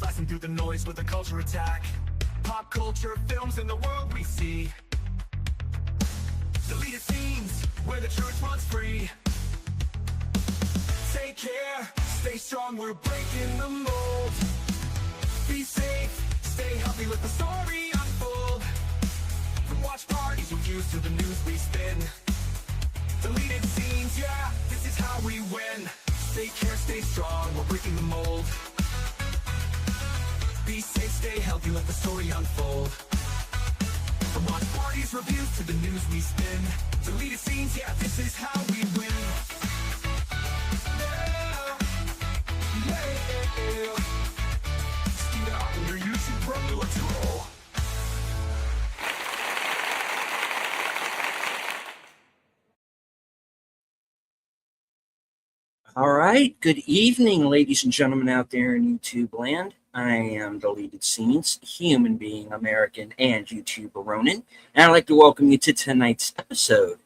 Slicing through the noise with a culture attack. Pop culture, films, and the world we see. Deleted scenes, where the truth runs free. Take care, stay strong, we're breaking the mold. Be safe, stay healthy, let the story unfold. From watch parties, reviews, to the news we spin. Deleted scenes, yeah, this is how we win. Take care, stay strong, we're breaking the mold. Be safe, stay healthy, let the story unfold. From watch parties, reviews, to the news we spin. Deleted scenes, yeah, this is how we win. Yeah, yeah. Steve out on your YouTube, bro, let's roll. All right. Good evening, ladies and gentlemen out there in YouTube land. I am Deleted Scenes, human being, American, and YouTuber Ronan. And I'd like to welcome you to tonight's episode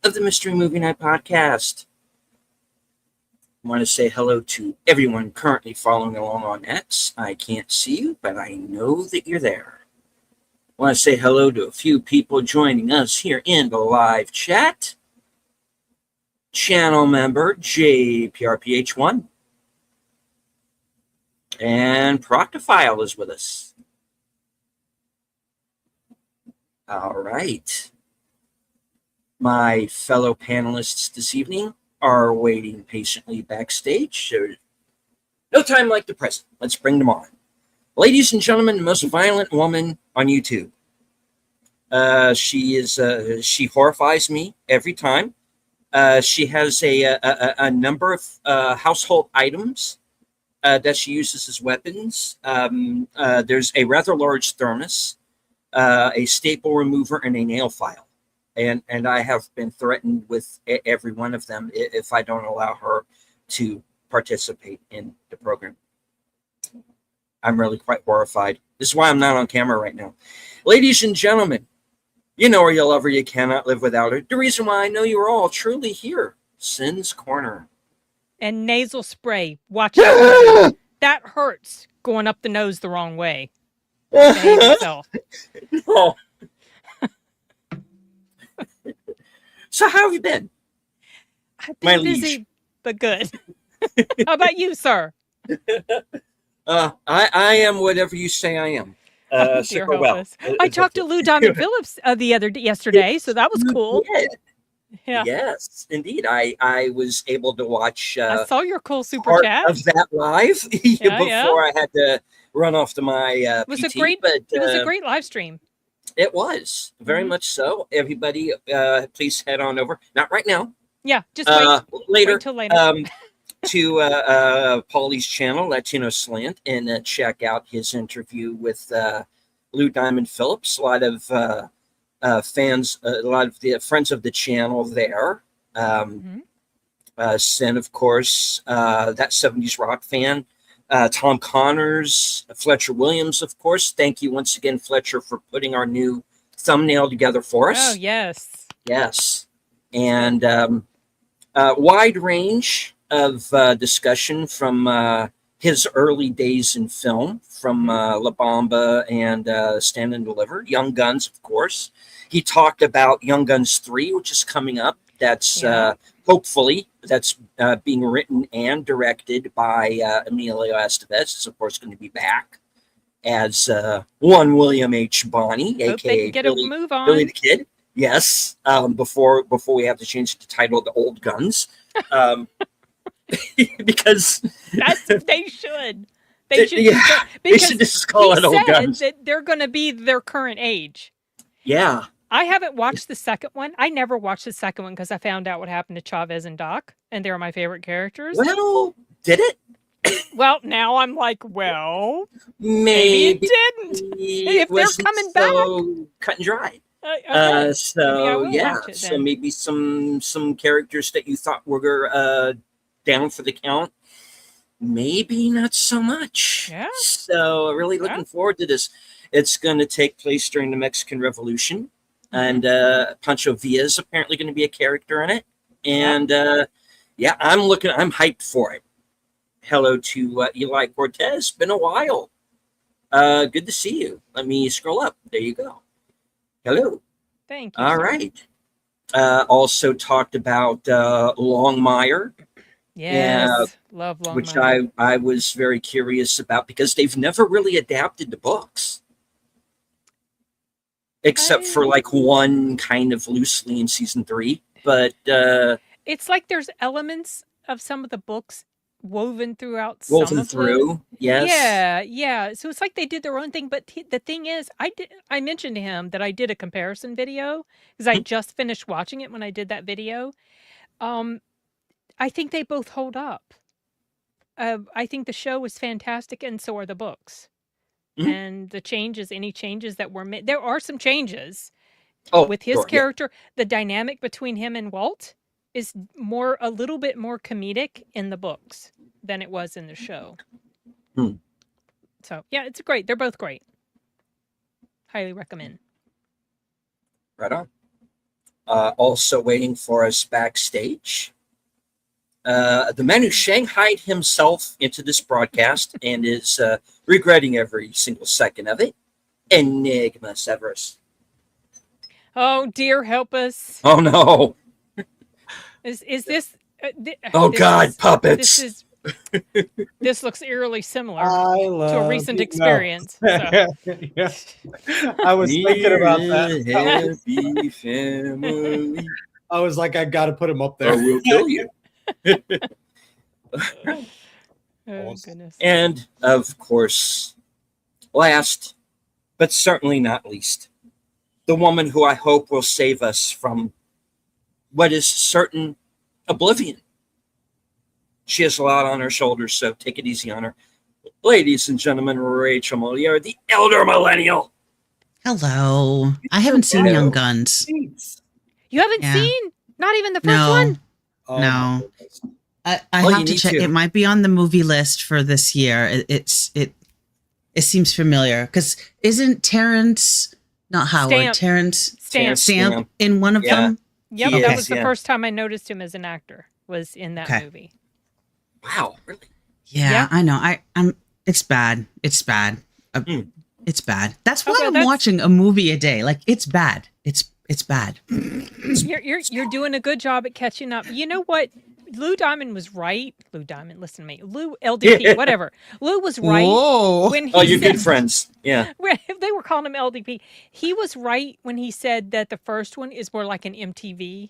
of the Mystery Movie Night Podcast. I want to say hello to everyone currently following along on X. I can't see you, but I know that you're there. I want to say hello to a few people joining us here in the live chat. Channel member JPRPH1 and Proctophile is with us. All right. My fellow panelists this evening are waiting patiently backstage. So no time like the present. Let's bring them on. Ladies and gentlemen, the most violent woman on YouTube. She horrifies me every time. She has a number of household items that she uses as weapons. There's a rather large thermos, a staple remover, and a nail file. And I have been threatened with every one of them if I don't allow her to participate in the program. I'm really quite horrified. This is why I'm not on camera right now. Ladies and gentlemen, you know her, you love her, you cannot live without her. The reason why I know you're all truly here, cynscorner. And nasal spray. Watch out. That hurts going up the nose the wrong way. Behave yourself. Oh. So how have you been? I've been busy, but good. How about you, sir? I am whatever you say I am. Dear well. I talked to Lou Diamond Phillips yesterday, so that was cool. Yeah. Yes, indeed. I was able to watch. I saw your cool super part chat of that live before I had to run off to my it was PT. It was a great live stream. It was very much so. Everybody, please head on over. Not right now. Yeah, just wait. Later. Wait till later. To Paulie's channel, Latino Slant, and check out his interview with Lou Diamond Phillips. A lot of fans, a lot of the friends of the channel there. Sin, of course, that 70s rock fan. Tom Connors, Fletcher Williams, of course. Thank you once again, Fletcher, for putting our new thumbnail together for us. Oh, yes. Yes. And wide range of discussion from his early days in film, from La Bamba and Stand and Deliver, Young Guns, of course. He talked about Young Guns 3, which is coming up. That's hopefully that's being written and directed by Emilio Estevez. Is of course going to be back as one William H. Bonney, aka Billy the Kid. Yes, before we have to change the title to Old Guns. Because they should. They should just call it Old Guns. That they're going to be their current age. Yeah. I haven't watched the second one. I never watched the second one because I found out what happened to Chavez and Doc, and they're my favorite characters. Well, did it? Well, now I'm like, well, maybe it didn't. If they're coming back, cut and dry. Okay. So maybe some characters that you thought were down for the count, maybe not so much. Yeah. So really looking forward to this. It's going to take place during the Mexican Revolution, and Pancho Villa is apparently going to be a character in it. And I'm hyped for it. hello to Eli Cortez. Been a while. Good to see you. Let me scroll up. There you go. Hello. Thank you. All sir. right. Also talked about Longmire, Yes, love Long which Mile. I was very curious about because they've never really adapted the books, except for like one kind of loosely in season 3. But It's like there's elements of some of the books woven throughout some woven of them. through, yes. Yeah, yeah. So it's like they did their own thing. But the thing is, I mentioned to him that I did a comparison video because I just finished watching it when I did that video. I think they both hold up. I think the show is fantastic, and so are the books. Mhm. And the changes, any changes that were made, there are some changes Oh, with his sure, yeah. character. The dynamic between him and Walt is a little bit more comedic in the books than it was in the show. Hmm. So yeah, it's great. They're both great. Highly recommend. Right on. Also waiting for us backstage. The man who shanghaied himself into this broadcast and is regretting every single second of it, Enigma Severus. Oh dear, help us. Oh no! Is this? Oh this God, is- puppets! This looks eerily similar I love to a recent it. experience. So. Yeah. I was thinking about that. Happy family, I was like, I got to put him up there. or we'll kill you. Oh Awesome. goodness. And of course, last but certainly not least, the woman who I hope will save us from what is certain oblivion. She has a lot on her shoulders, so take it easy on her. Ladies and gentlemen, Rachel Moliere, the elder millennial. Hello. I haven't seen Hello. Young Guns. You haven't Yeah. seen? Not even the first No. one? Oh, No. my goodness. I Oh, you have to need check. to. It might be on the movie list for this year. It seems familiar because isn't Terrence not Howard? Stamp. Terrence Stamp. Stamp in one of Yeah. them. Yep, He that is, was the yeah. first time I noticed him as an actor. Was in that Okay. movie. Wow, really? Yeah, Yeah. I know. I'm. It's bad. It's bad. Mm. It's bad. That's why Okay, I'm that's- watching a movie a day. Like it's bad. It's bad. You're doing a good job at catching up. You know what? Lou Diamond was right. Lou Diamond, listen to me. Lou LDP, Yeah. whatever. Lou was right Whoa. when he Oh, you're said, good friends. Yeah. they were calling him LDP. He was right when he said that the first one is more like an MTV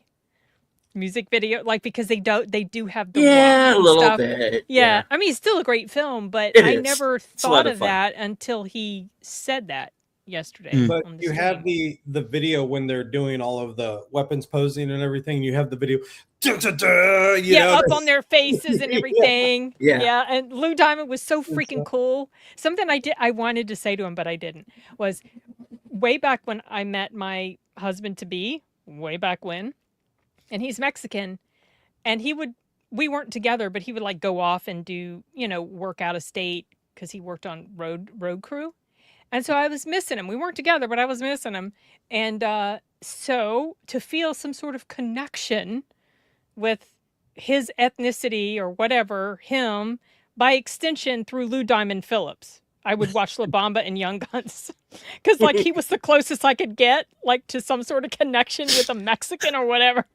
music video, like because they do have the Yeah, rock a and little stuff. bit. Yeah. I mean, it's still a great film, but It I is. never a lot thought of of fun. that until he said that yesterday. Mm. But on the you have stream. the video when they're doing all of the weapons posing and everything. You have the video, you know, up on their faces and Yeah. everything. Yeah. And Lou Diamond was so freaking cool. Something I wanted to say to him, but I didn't, was way back when I met my husband to be, way back when, and he's Mexican, and we weren't together, but he would like go off and do, work out of state because he worked on road crew. And so I was missing him. We weren't together, but I was missing him. And so to feel some sort of connection with his ethnicity or whatever, him, by extension through Lou Diamond Phillips, I would watch La Bamba and Young Guns. Because like he was the closest I could get like to some sort of connection with a Mexican or whatever.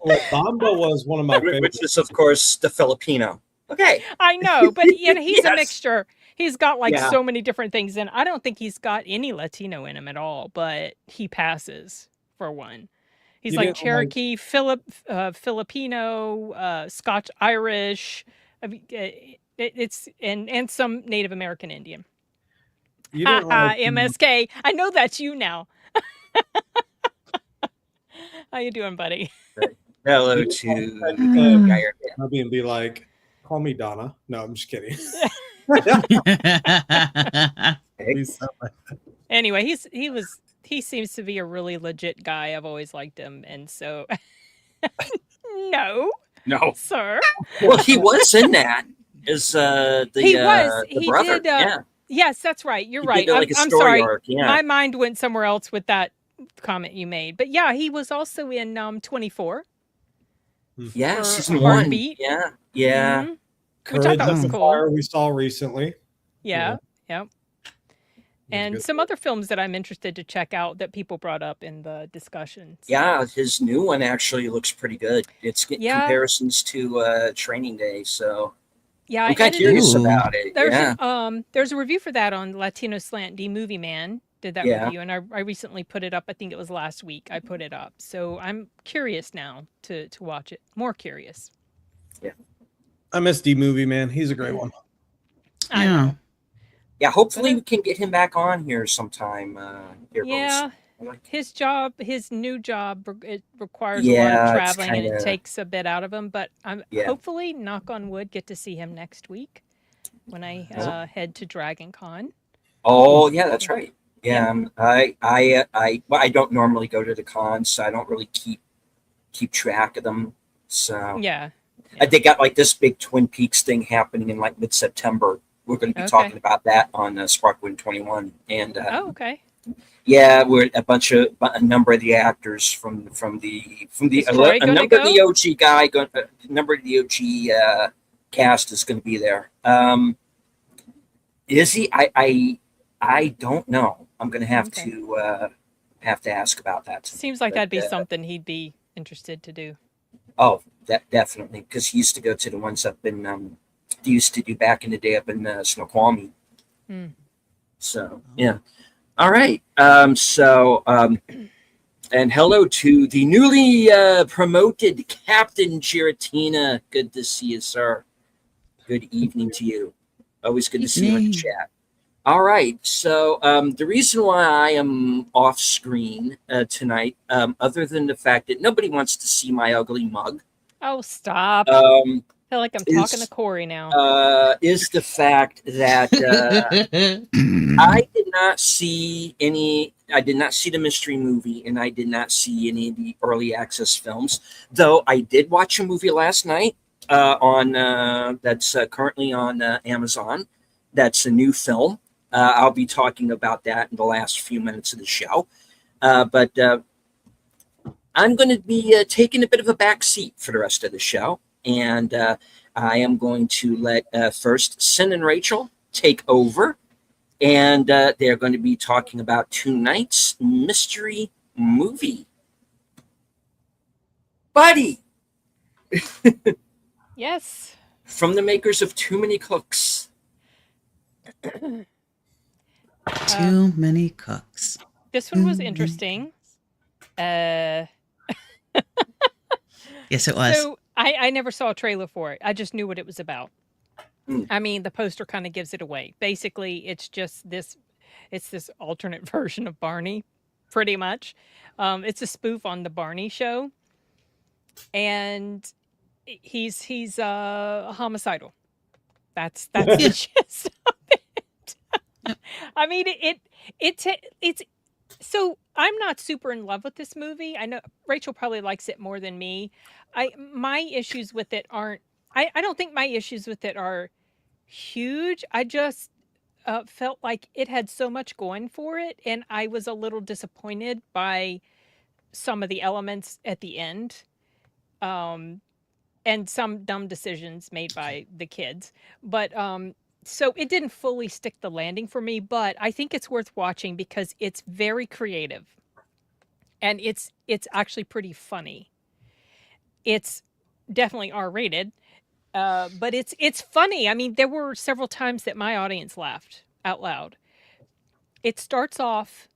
Well, Bamba was one of my favorites. Which is, of course, the Filipino. Okay. I know, but he's a Yes. mixture. He's got like Yeah. so many different things, and I don't think he's got any Latino in him at all. But he passes for one. He's You like didn't like- Cherokee, Filipino, Scotch Irish. I mean, it's and some Native American Indian. You didn't like MSK. I know that's you now. How you doing, buddy? Hello to Mm. Geyer. Maybe and be like, call me Donna. No, I'm just kidding. Please stop that. Anyway, he seems to be a really legit guy. I've always liked him, and so no, No. sir. Well, he was in that as the He brother. did, yeah. Yes, that's right. You're He right. did, like, a I'm story sorry. arc. Yeah. My mind went somewhere else with that comment you made. But yeah, he was also in 24. Yeah. for Season 1. Heartbeat. Yeah. Yeah. Mhm. Which I Courage thought of was the cool. Fire we saw recently. Yeah, yeah. And good. some other films that I'm interested to check out that people brought up in the discussions. Yeah, his new one actually looks pretty good. It's Yeah. comparisons to Training Day, so Yeah, I'm kind of curious about it. There's a review for that on Latino Slant D Movie Man did that Yeah. review, and I recently put it up. I think it was last week I put it up. So I'm curious now to watch it. More curious. Yeah. I miss D Movie Man. He's a great one. I know. Yeah, hopefully we can get him back on here sometime. Yeah. His new job, it requires a lot Yeah, of it's traveling and it kinda- takes a bit out of him. But I'm Yeah. hopefully, knock on wood, get to see him next week when I head to Dragon Con. Oh, yeah, that's right. Yeah, I don't normally go to the cons, so I don't really keep track of them. So Yeah. they got like this big Twin Peaks thing happening in like mid-September. We're going to be Okay. talking about that on Sparkwind 21, and Oh, okay. yeah, we're a number of the actors from the Is Troy a gonna number of go? the OG guy, a number of the OG cast is going to be there. Is he? I don't know. I'm going to have Okay. to ask about that. Seems like But, that'd be something he'd be interested to do. Oh, definitely, because he used to go to the ones up in he used to do back in the day up in Snoqualmie. Hmm. So yeah. All right. And hello to the newly promoted Captain Giratina. Good to see you, sir. Good evening to you. Always good to see you in the Evening. chat. All right. So the reason why I am off screen tonight, other than the fact that nobody wants to see my ugly mug, Oh, stop. um, I feel like I'm is- talking to Corey now. is the fact that I did not see the mystery movie, and I did not see any of the early access films. Though I did watch a movie last night that's currently on Amazon. That's a new film. I'll be talking about that in the last few minutes of the show. But I'm going to be taking a bit of a back seat for the rest of the show, and I am going to let first Sin and Rachel take over. And they're going to be talking about tonight's mystery movie. Buddy! Yes. From the makers of Too Many Cooks. Too many cooks. This one was interesting. Yes, it was. So I never saw a trailer for it. I just knew what it was about. I mean, the poster kind of gives it away. Basically, it's just this alternate version of Barney, pretty much. It's a spoof on the Barney show. And he's homicidal. That's the gist of it. I mean, it's so I'm not super in love with this movie. I know Rachel probably likes it more than me. My issues with it aren't. I don't think my issues with it are huge. I just felt like it had so much going for it, and I was a little disappointed by some of the elements at the end, and some dumb decisions made by the kids. But so it didn't fully stick the landing for me. But I think it's worth watching because it's very creative, and it's actually pretty funny. It's definitely R-rated. But it's funny. I mean, there were several times that my audience laughed out loud. It starts off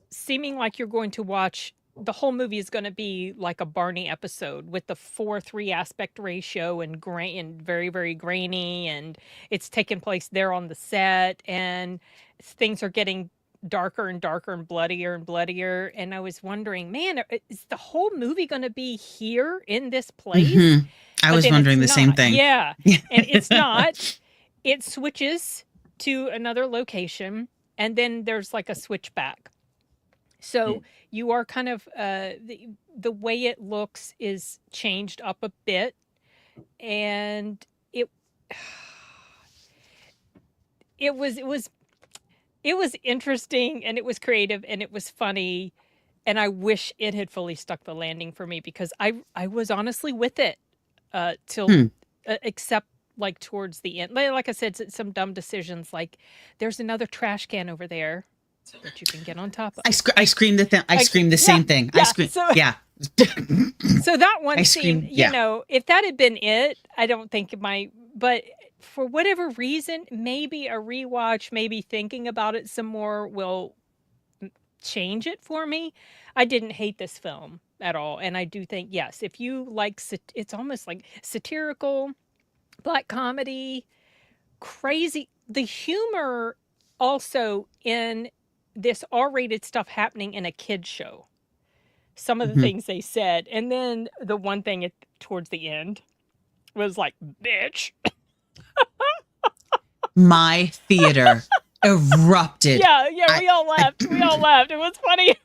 seeming like you're going to watch the whole movie is going to be like a Barney episode with the 4:3 aspect ratio and very, very grainy, and it's taking place there on the set, and things are getting darker and darker and bloodier. And I was wondering, man, is the whole movie going to be here in this place? Mhm. I But was then wondering the it's same not. thing. Yeah. And it's not. It switches to another location, and then there's like a switchback. So you are kind of the way it looks is changed up a bit, and it was interesting, and it was creative, and it was funny, and I wish it had fully stuck the landing for me because I was honestly with it till except like towards the end. Like I said, some dumb decisions. Like there's another trash can over there that you can get on top of. I screamed at them. I screamed the same thing. I screamed. So, Yeah. So that one I scene, screamed, yeah. you know, if that had been it, I don't think it might. But for whatever reason, maybe a rewatch, maybe thinking about it some more will change it for me. I didn't hate this film at all. And I do think, yes, if you like, it's almost like satirical, black comedy, crazy. The humor also in this R-rated stuff happening in a kid's show. Some of the things they said. And then the one thing towards the end was like, bitch. My theater erupted. Yeah, we all laughed. We all laughed. It was funny.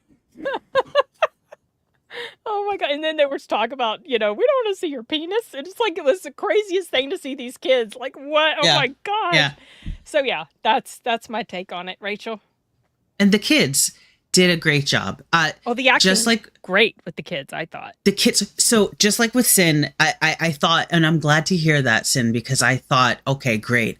Oh my God. And then there was talk about, you know, we don't want to see your penis. And it's like, it was the craziest thing to see these kids. Like, what? Oh my God. Yeah. So yeah, that's my take on it, Rachel. And the kids did a great job. The acting just like great with the kids, I thought. the kids. So just like with Sin, I thought, and I'm glad to hear that, Sin, because I thought, okay, great.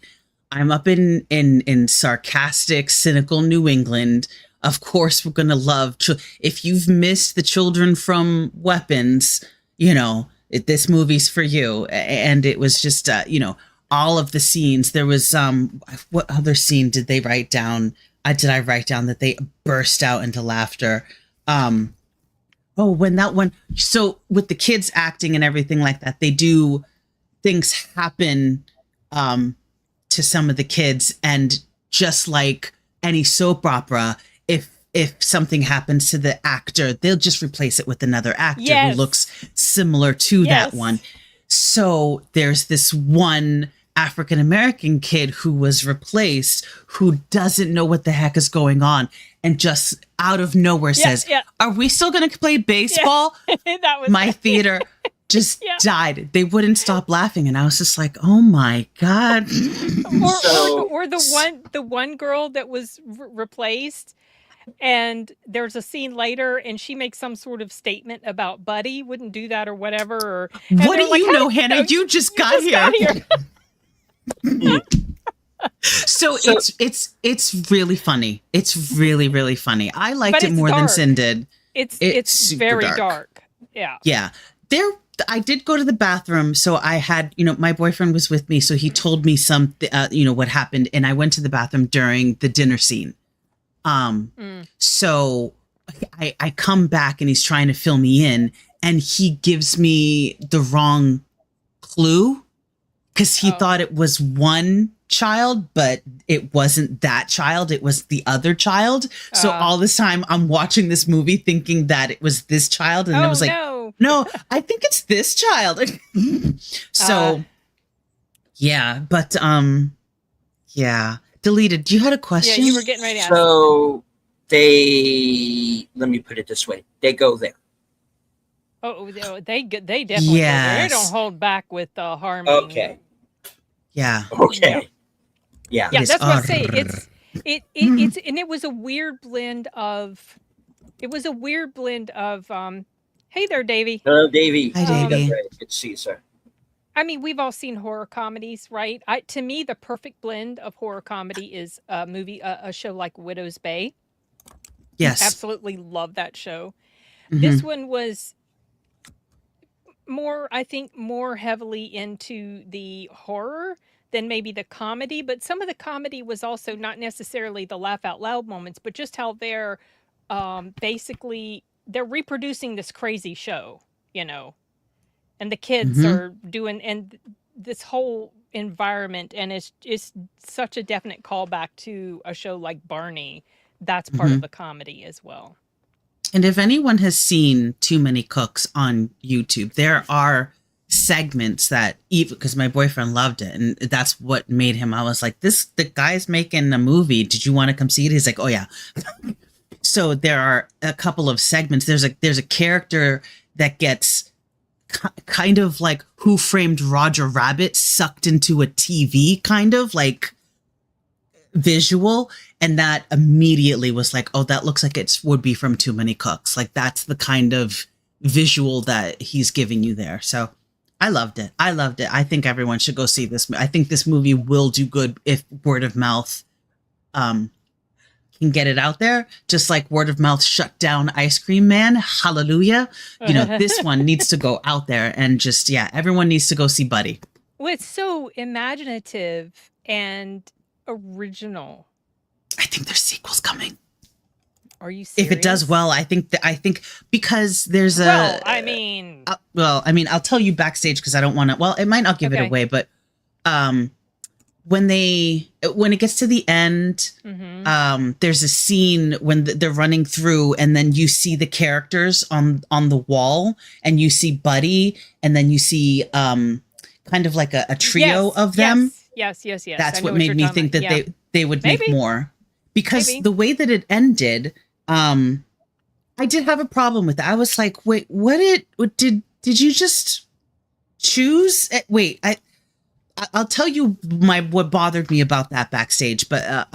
I'm up in sarcastic, cynical New England. Of course, we're going to love. If you've missed the children from Weapons, you know, this movie's for you. And it was just, you know, all of the scenes. There was, what other scene did they write down? Did I write down that they burst out into laughter? When that one. So with the kids acting and everything like that, they do things happen to some of the kids. And just like any soap opera, if something happens to the actor, they'll just replace it with another actor who looks similar to that one. So there's this one African-American kid who was replaced who doesn't know what the heck is going on and just out of nowhere says, are we still going to play baseball? That was My theater just died. They wouldn't stop laughing. And I was just like, oh my God. or the one girl that was replaced. And there's a scene later and she makes some sort of statement about Buddy wouldn't do that or whatever. What do you know, Hannah? You just got here. So it's really funny. It's really, really funny. I liked it more than Sin did. It's very dark. Yeah. Yeah. I did go to the bathroom. So I had, you know, my boyfriend was with me. So he told me something, you know, what happened. And I went to the bathroom during the dinner scene. So I come back and he's trying to fill me in and he gives me the wrong clue because he thought it was one child, but it wasn't that child. It was the other child. So all this time I'm watching this movie thinking that it was this child. And I was like, no, I think it's this child. So yeah, but yeah. Deleted. You had a question? Yeah, you were getting ready to ask. So let me put it this way. They go there. Oh, they definitely go there. They don't hold back with harming. Okay. Yeah. Okay. Yeah. Yeah, that's what I say. It's and it was a weird blend of hey there, Davey. Hello, Davey. Hi, Davey. Good to see you, sir. I mean, we've all seen horror comedies, right? To me, the perfect blend of horror comedy is a show like Widow's Bay. Yes. Absolutely love that show. This one was more heavily into the horror than maybe the comedy, but some of the comedy was also not necessarily the laugh out loud moments, but just how they're basically they're reproducing this crazy show, you know. And the kids are doing, and this whole environment, and it's such a definite callback to a show like Barney. That's part of the comedy as well. And if anyone has seen Too Many Cooks on YouTube, there are segments that even because my boyfriend loved it, and that's what made him. I was like, the guy's making a movie. Did you want to come see it? He's like, oh yeah. So there are a couple of segments. There's a character that gets kind of like Who Framed Roger Rabbit sucked into a TV kind of like visual. And that immediately was like, oh, that looks like it would be from Too Many Cooks. Like that's the kind of visual that he's giving you there. So I loved it. I loved it. I think everyone should go see this. I think this movie will do good if word of mouth can get it out there. Just like word of mouth shut down Ice Cream Man. Hallelujah. This one needs to go out there and just, everyone needs to go see Buddy. Well, it's so imaginative and original. I think there's sequels coming. Are you serious? If it does well, I think because there's I'll tell you backstage because I don't want to. Well, it might not give it away, but when it gets to the end, there's a scene when they're running through, and then you see the characters on the wall, and you see Buddy, and then you see kind of like a trio of them. Yes. That's what made me think that they would make more, because the way that it ended. I did have a problem with it. I was like, wait, did you just choose? Wait, I'll tell you what bothered me about that backstage, but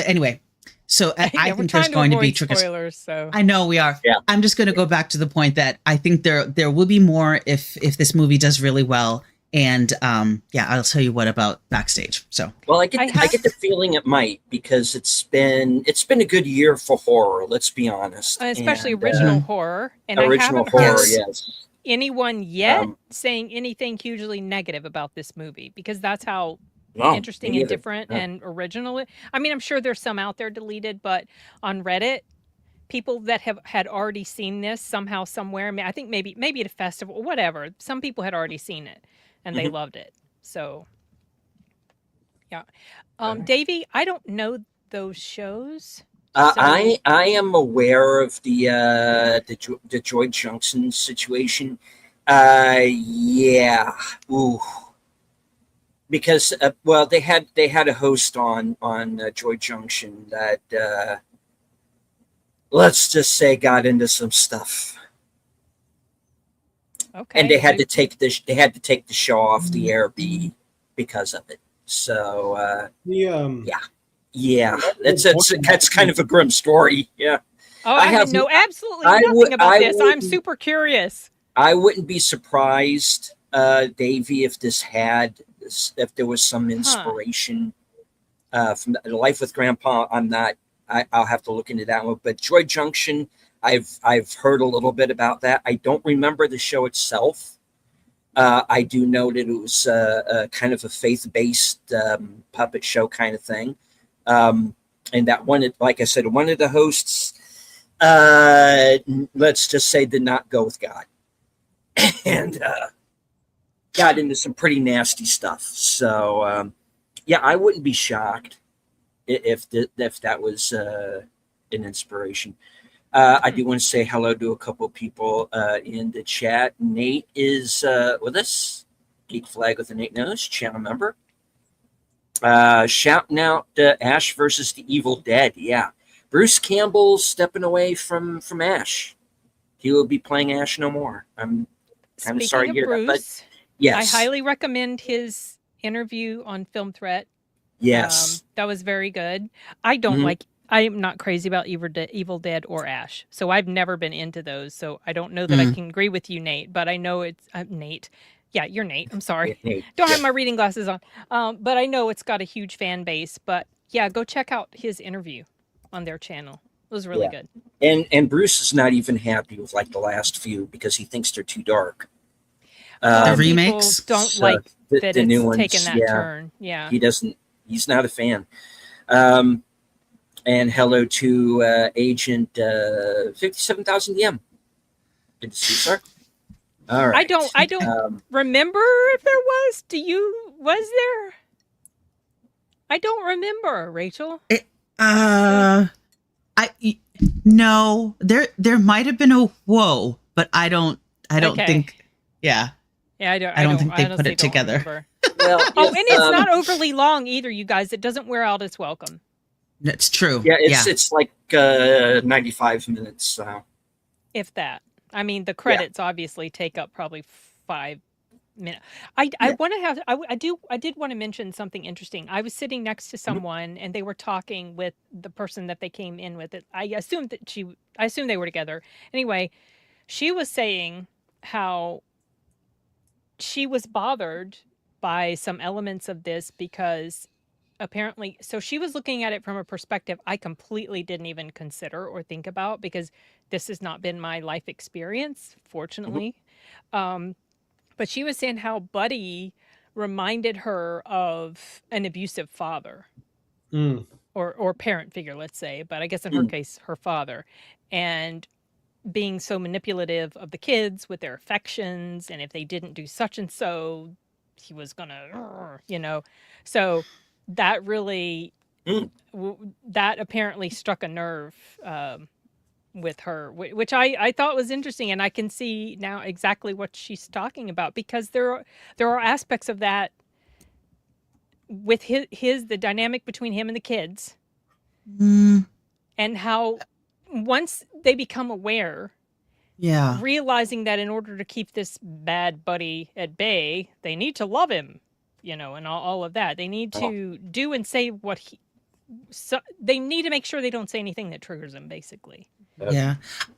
anyway, so I think there's going to be triggers. Spoilers, so I know we are. Yeah. I'm just going to go back to the point that I think there will be more if this movie does really well. And I'll tell you what about backstage. So I get the feeling it might, because it's been a good year for horror. Let's be honest, especially original horror. And original I haven't horror, heard anyone yet saying anything hugely negative about this movie, because that's how interesting and different and original. I mean, I'm sure there's some out there deleted, but on Reddit, people that had already seen this somehow, somewhere. I think maybe at a festival, whatever. Some people had already seen it. And they loved it. So, yeah. Davey, I don't know those shows. I am aware of the Joy Junction situation. Ooh. Because they had a host on Joy Junction that let's just say got into some stuff. Okay. And they had to take the show off the air because of it. So that's kind of a grim story. Yeah. Oh, I know absolutely nothing about this. I'm super curious. I wouldn't be surprised, Davey, if there was some inspiration from the Life with Grandpa. I'll have to look into that one. But Joy Junction, I've heard a little bit about that. I don't remember the show itself. I do know that it was kind of a faith-based puppet show kind of thing. And that one, like I said, one of the hosts, let's just say, did not go with God. And got into some pretty nasty stuff. So, I wouldn't be shocked if that was an inspiration. I do want to say hello to a couple of people in the chat. Nate is with us. Geek Flag with an 8 nose, channel member. Shouting out Ash versus the Evil Dead. Yeah. Bruce Campbell stepping away from Ash. He will be playing Ash no more. I'm kind of sorry to hear that. But yes. I highly recommend his interview on Film Threat. Yes. That was very good. I'm not crazy about Evil Dead or Ash, so I've never been into those. So I don't know that I can agree with you, Nate. But I know it's Nate. Yeah, you're Nate. I'm sorry. Nate. Don't have my reading glasses on. But I know it's got a huge fan base. But yeah, go check out his interview on their channel. It was really good. And Bruce is not even happy with the last few because he thinks they're too dark. The remakes don't like that the new it's ones, taken that turn. Yeah, he doesn't. He's not a fan. And hello to Agent 57,000 EM. Good to see you, sir. All right. I don't remember if there was. Was there? I don't remember, Rachel. No, there might have been a whoa, but I don't think. Yeah. Yeah, I don't think they put it together. Well, and it's not overly long either, you guys. It doesn't wear out its welcome. That's true. Yeah, it's like 95 minutes. If that. I mean, the credits obviously take up probably 5 minute. I want to have I did want to mention something interesting. I was sitting next to someone and they were talking with the person that they came in with. I assumed they were together. Anyway, she was saying how she was bothered by some elements of this because apparently, so she was looking at it from a perspective I completely didn't even consider or think about because this has not been my life experience, fortunately. But she was saying how Buddy reminded her of an abusive father or parent figure, let's say, but I guess in her case, her father. And being so manipulative of the kids with their affections, and if they didn't do such and so, he was gonna, So that really, that apparently struck a nerve with her, which I thought was interesting, and I can see now exactly what she's talking about because there are aspects of that with the dynamic between him and the kids, and how once they become aware, realizing that in order to keep this bad Buddy at bay, they need to love him, and all of that. They need to do and say they need to make sure they don't say anything that triggers him, basically. Yeah.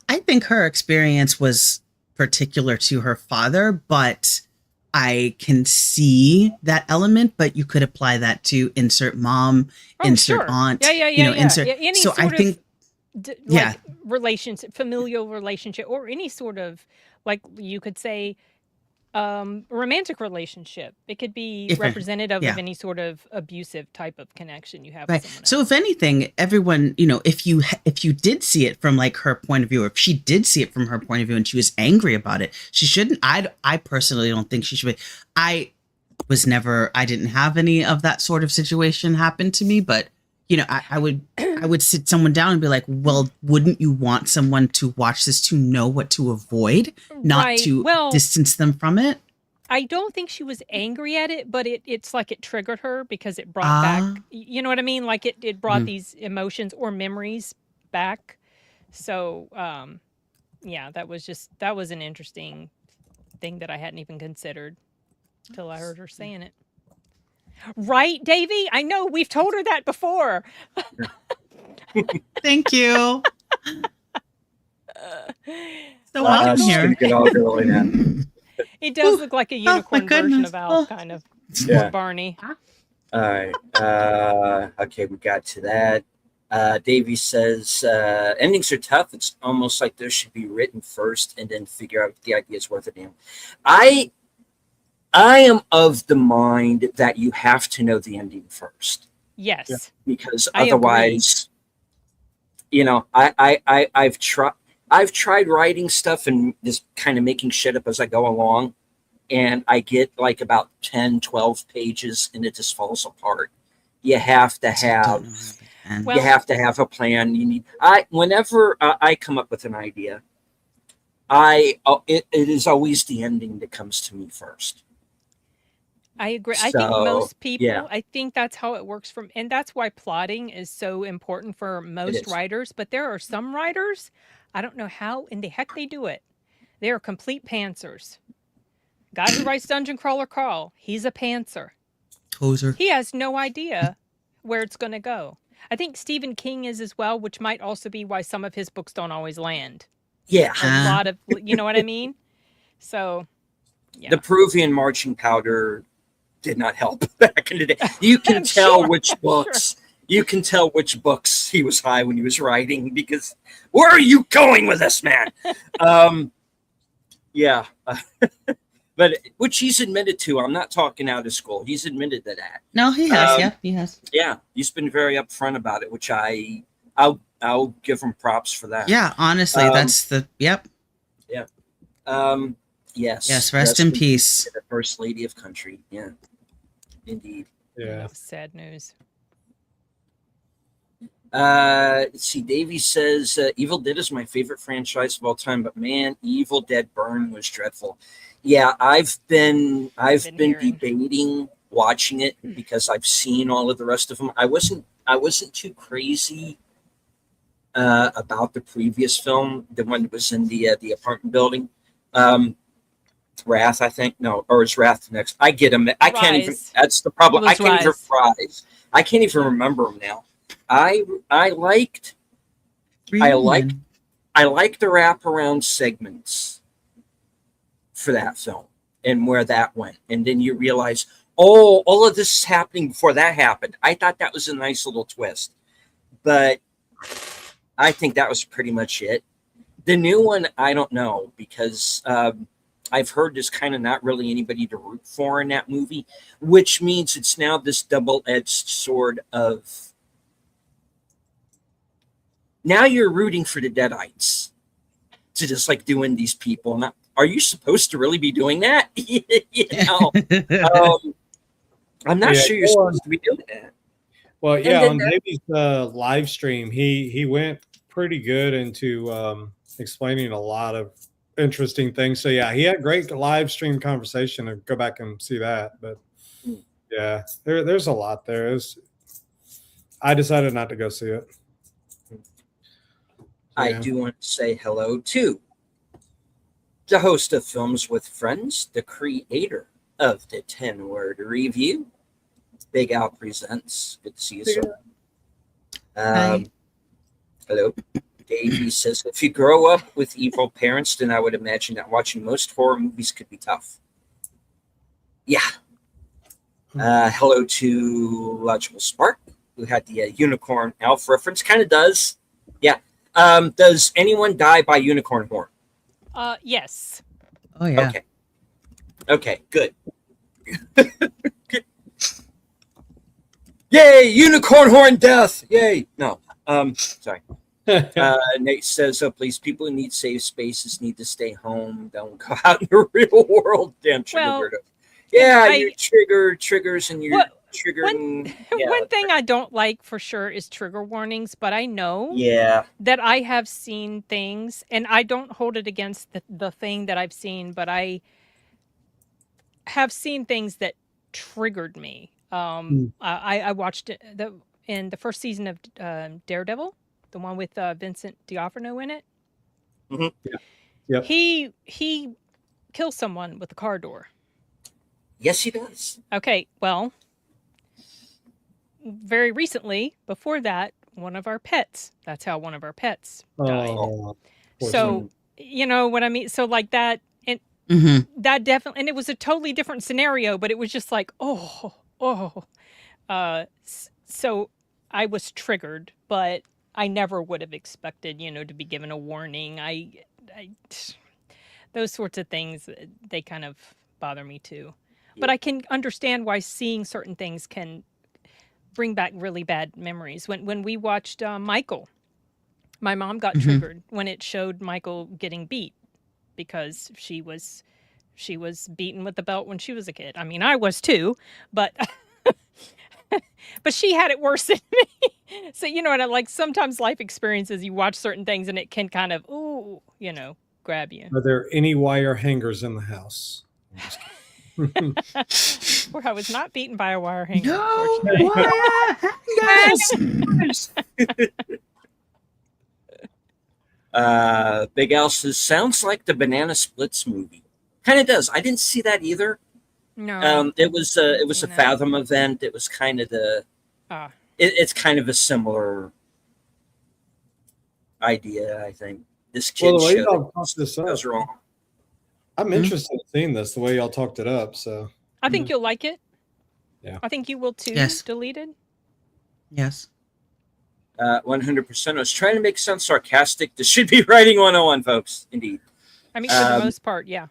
I think her experience was particular to her father, but I can see that element, but you could apply that to insert mom, insert aunt, insert. Any so sort I think, relationship, familial relationship, or any sort of, like you could say, romantic relationship. It could be representative of any sort of abusive type of connection you have with someone else. So if anything, everyone, if you did see it from like her point of view, or if she did see it from her point of view and she was angry about it, she shouldn't. I personally don't think she should be. I didn't have any of that sort of situation happen to me, but I would sit someone down and be like, well, wouldn't you want someone to watch this to know what to avoid, not to distance them from it? I don't think she was angry at it, but it's like it triggered her because it brought back, you know what I mean? Like it brought these emotions or memories back. So, that was an interesting thing that I hadn't even considered till I heard her saying it. Right, Davey? I know we've told her that before. Thank you. So welcome here. It does look like a unicorn version of Al, kind of. Yeah. Barney. All right. Okay, we got to that. Davey says endings are tough. It's almost like those should be written first and then figure out if the idea is worth a damn. I am of the mind that you have to know the ending first. Yes. Because otherwise, I've tried writing stuff and just kind of making shit up as I go along. And I get like about 10, 12 pages and it just falls apart. You have to have a plan. Whenever I come up with an idea, it is always the ending that comes to me first. I agree. I think most people, I think that's how it works and that's why plotting is so important for most writers. But there are some writers, I don't know how in the heck they do it. They are complete pantsers. Guy who writes Dungeon Crawler Carl, he's a pantser. Hoser. He has no idea where it's going to go. I think Stephen King is as well, which might also be why some of his books don't always land. Yeah. A lot of, you know what I mean? So, yeah. The Peruvian marching powder did not help back in the day. You can tell which books. You can tell which books he was high when he was writing because where are you going with this, man? But which he's admitted to. I'm not talking out of school. He's admitted to that. No, he has. He has. Yeah, he's been very upfront about it, which I'll give him props for that. Yeah, honestly, that's the yep. Yeah. Yes. Yes. Rest in peace. The First Lady of Country. Yeah. Indeed. Yeah. Sad news. Let's see. Davey says Evil Dead is my favorite franchise of all time, but man, Evil Dead Burn was dreadful. Yeah, I've been debating watching it because I've seen all of the rest of them. I wasn't too crazy about the previous film, the one that was in the apartment building. Wrath, I think. No, or is Wrath next? I get them. I can't even. Rise. That's the problem. It was I can't even Rise. rise. I can't even remember them now. I liked Reunion. I like the wraparound segments for that film and where that went. And then you realize, oh, all of this is happening before that happened. I thought that was a nice little twist. But I think that was pretty much it. The new one, I don't know, because I've heard there's kind of not really anybody to root for in that movie, which means it's now this double-edged sword of now you're rooting for the Deadites to just like doing these people. Not, are you supposed to really be doing that? I'm not sure you're supposed to be doing that. Well, yeah, on Davy's live stream, he went pretty good into explaining a lot of interesting things. So yeah, he had great live stream conversation. And go back and see that. But yeah, there's a lot there. I decided not to go see it. I do want to say hello to the host of Films with Friends, the creator of the 10-word review, Big Al Presents. Good to see you, sir. Hello. Davey says, if you grow up with evil parents, then I would imagine that watching most horror movies could be tough. Yeah. Hello to Logical Spark, who had the unicorn elf reference. Kind of does. Yeah. Does anyone die by unicorn horn? Yes. Oh yeah. Okay, good. Yay, unicorn horn death! Yay. No. Sorry. Nate says, oh, please, people who need safe spaces need to stay home. Don't go out in the real world. Damn trigger weirdo. Yeah, you triggers and you're triggering. One thing I don't like for sure is trigger warnings, but I know that I have seen things, and I don't hold it against the thing that I've seen, but I have seen things that triggered me. I watched it in the first season of Daredevil, the one with Vincent D'Onofrio in it. Mm-hmm. Yep. He kills someone with a car door. Yes, he does. Okay, well, very recently, before that, one of our pets. That's how one of our pets died. Oh, so, you know what I mean? So like that, and that definitely, and it was a totally different scenario, but it was just like, so I was triggered, but I never would have expected, to be given a warning. I those sorts of things, they kind of bother me too. But I can understand why seeing certain things can bring back really bad memories. When we watched Michael, my mom got triggered when it showed Michael getting beat because she was beaten with the belt when she was a kid. I mean, I was too, but but she had it worse than me. So, and like sometimes life experiences, you watch certain things and it can kind of, grab you. Are there any wire hangers in the house? Where I was not beaten by a wire hanger. No wire hangers. Big Al says, sounds like the Banana Splits movie. Kind of does. I didn't see that either. No. It was a Fathom event. It was kind of it's kind of a similar idea, I think. This kid the way y'all talked this up, was wrong. I'm interested in seeing this, the way y'all talked it up. So I think you'll like it. Yeah. I think you will too. Yes. Deleted. Yes. 100%. I was trying to make it sound sarcastic. This should be writing 101, folks. Indeed. I mean, for the most part, yeah.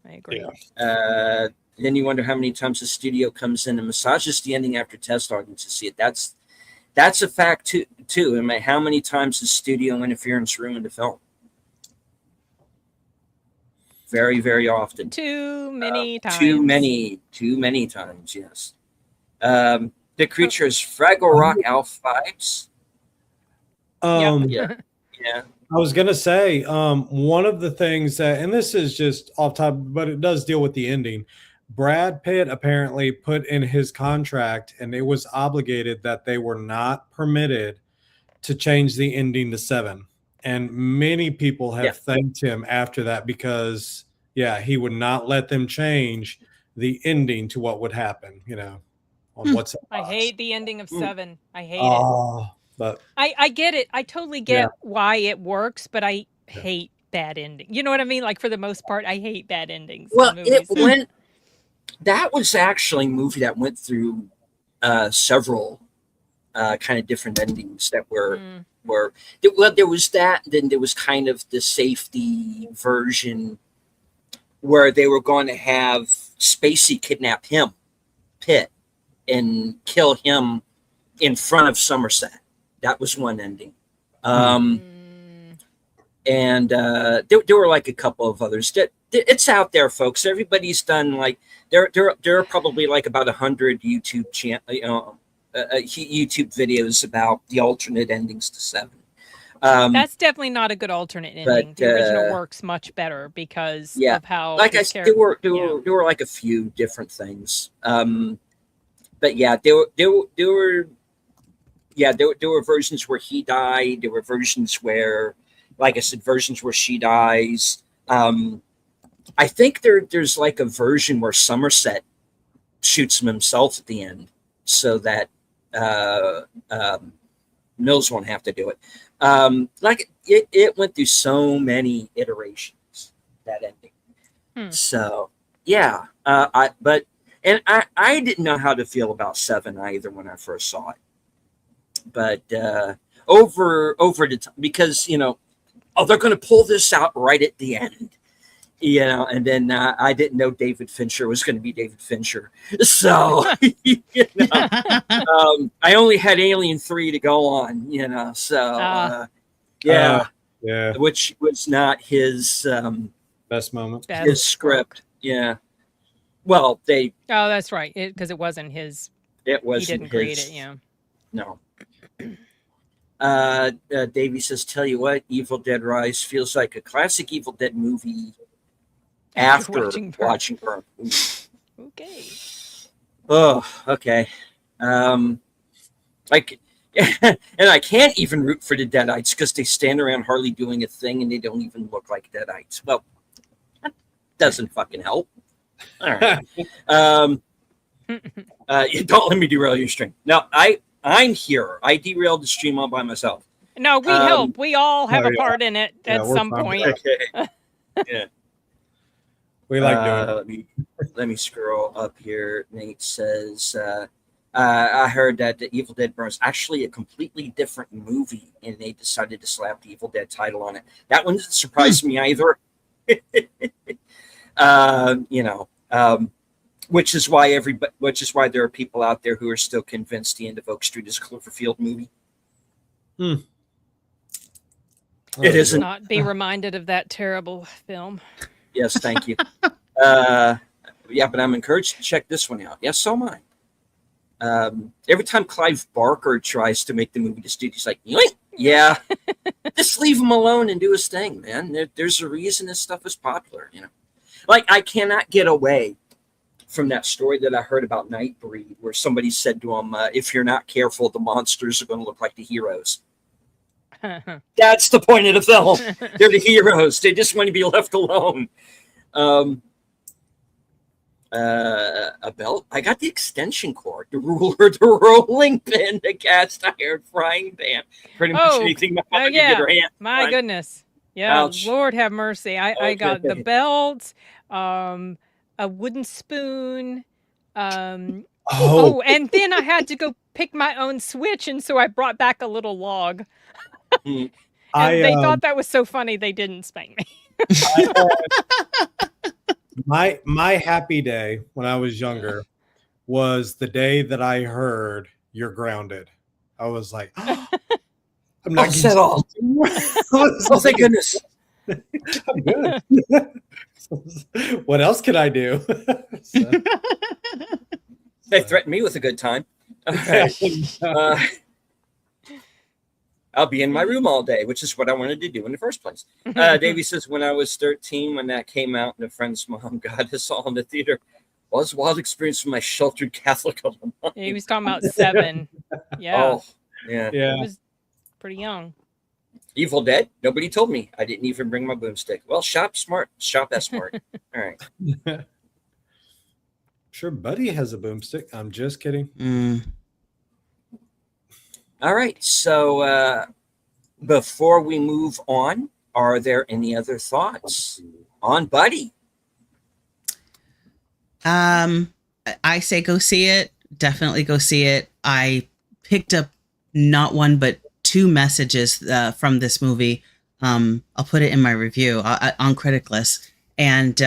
I agree. Yeah. Then you wonder how many times the studio comes in and massages the ending after test audiences see it. That's a fact too. I mean, how many times has studio interference ruined the film? Very, very often. Too many times. Too many times, yes. The creature's Fraggle Rock Alpha vibes. Yeah. I was going to say, one of the things that, and this is just off top, but it does deal with the ending. Brad Pitt apparently put in his contract, and it was obligated that they were not permitted to change the ending to 7. And many people have thanked him after that because, yeah, he would not let them change the ending to what would happen, on what's in the I box. hate the ending of 7. I hate it. Oh, but I get it. I totally get why it works, but I hate bad ending. You know what I mean? Like, for the most part, I hate bad endings Well, in movies. that was actually a movie that went through several kind of different endings that were there was that, then there was kind of the safety version where they were going to have Spacey kidnap him, Pitt, and kill him in front of Somerset. That was one ending. And there were like a couple of others. It's out there, folks. Everybody's done like there are probably like about 100 YouTube YouTube videos about the alternate endings to 7. That's definitely not a good alternate ending. The original works much better because of how. Like there were like a few different things. But yeah, there were versions where he died. There were versions where, like I said, versions where she dies. I think there's like a version where Somerset shoots him himself at the end, so that Mills won't have to do it. Like it went through so many iterations, that ending. So yeah, I didn't know how to feel about 7 either when I first saw it. But over the time, because they're going to pull this out right at the end, and then I didn't know David Fincher was going to be David Fincher, so I only had Alien 3 to go on, so which was not his best moment, his script, Well, oh, that's right, because it wasn't his. It wasn't. He didn't create it, No. Davey says, "Tell you what, Evil Dead Rise feels like a classic Evil Dead movie after watching Burn." Okay. Oh, okay. Like, and I can't even root for the Deadites because they stand around hardly doing a thing and they don't even look like Deadites. Well, that doesn't fucking help. All right. Don't let me derail your stream. No, I'm here. I derailed the stream all by myself. No, we help. We all have a part in it at some point. Okay. Yeah. We like doing it. Let me scroll up here. Nate says, I heard that the Evil Dead Burns actually a completely different movie, and they decided to slap the Evil Dead title on it. That one didn't surprise me either. Which is why there are people out there who are still convinced the end of Oak Street is a Cloverfield movie. It isn't. Not be reminded of that terrible film. Yes, thank you. But I'm encouraged to check this one out. Yes, so am I. Every time Clive Barker tries to make the movie to studio's like, yeah, just leave him alone and do his thing, man. There's a reason this stuff is popular, Like, I cannot get away from that story that I heard about Nightbreed, where somebody said to him, if you're not careful, the monsters are going to look like the heroes. That's the point of the film. They're the heroes. They just want to be left alone. A belt. I got the extension cord, the ruler, the rolling pin, the cast iron frying pan. Pretty much anything my mother could get her hand. My goodness. Yeah, ouch. Lord have mercy. I got the belt, a wooden spoon. And then I had to go pick my own switch, and so I brought back a little log. And they thought that was so funny they didn't spank me. My happy day when I was younger was the day that I heard "You're grounded." I was like, I'm not at all. Oh, thank goodness. I'm good. What else can I do? They threatened me with a good time. Okay. I'll be in my room all day, which is what I wanted to do in the first place. Davey says, when I was 13, when that came out, and a friend's mom got us all in the theater, was a wild experience for my sheltered Catholic alumni. Yeah, he was talking about 7. Yeah. Oh, yeah. He was pretty young. Evil Dead? Nobody told me. I didn't even bring my boomstick. Well, shop smart. Shop that smart. All right. Sure, Buddy has a boomstick. I'm just kidding. All right. So before we move on, are there any other thoughts on Buddy? I say go see it. Definitely go see it. I picked up not one but 2 messages from this movie. I'll put it in my review on Criticless, and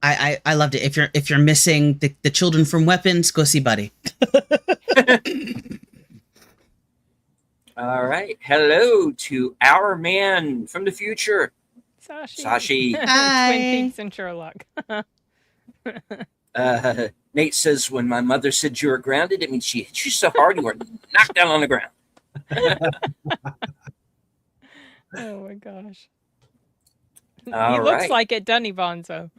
I loved it. If you're missing the children from Weapons, go see Buddy. All right. Hello to our man from the future, Sashi. Sashi. Hi. Twin Peaks and Sherlock. Nate says, when my mother said you were grounded, it means she hit you so hard you were knocked down on the ground. Oh my gosh. All He looks right. like it, doesn't he, Bonzo?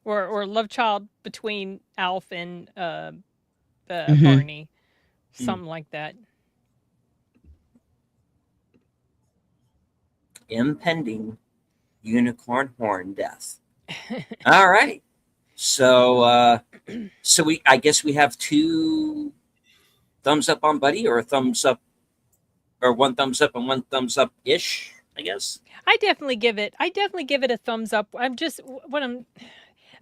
Or love child between Alf and Barney. Something like that. Impending unicorn horn death. All right. So I guess we have 2 thumbs up on Buddy, or a thumbs up, or 1 thumbs up and 1 thumbs up ish, I guess. I definitely give it a thumbs up. I'm just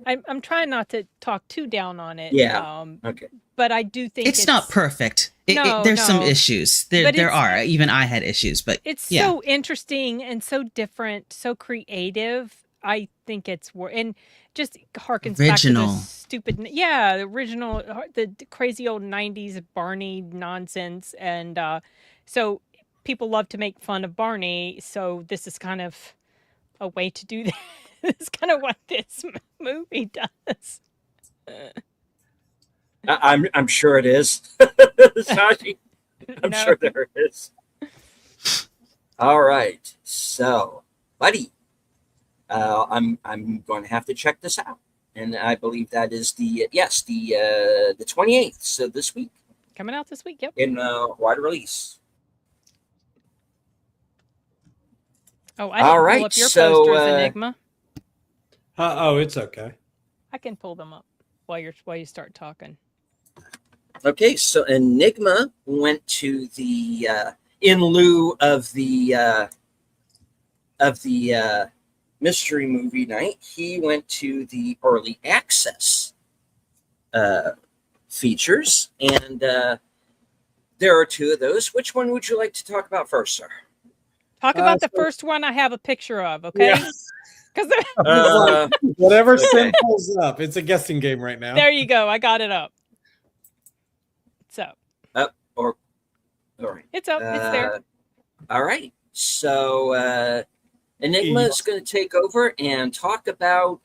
I'm trying not to talk too down on it. Yeah. Okay. But I do think It's not perfect. There's some issues. There are. Even I had issues, but it's so interesting and so different, so creative. I think it's and just harkens back to the stupid, the original, the crazy old 90s Barney nonsense. And so people love to make fun of Barney. So this is kind of a way to do that. It's kind of what this movie does. I'm sure it is. Sashi, I'm sure there is. All right. So, Buddy, I'm going to have to check this out, and I believe that is the 28th. So this week, coming out this week. Yep. In wide release. Oh, I didn't pull up your posters, Enigma. It's okay. I can pull them up while you start talking. Okay, so Enigma went to the in lieu of the mystery movie night. He went to the early access features, and there are 2 of those. Which one would you like to talk about first, sir? Talk about the first one I have a picture of, okay? Because whatever Sim pulls up, it's a guessing game right now. There you go. I got it up. It's up. All right. It's up. It's there. All right. So Enigma is going to take over and talk about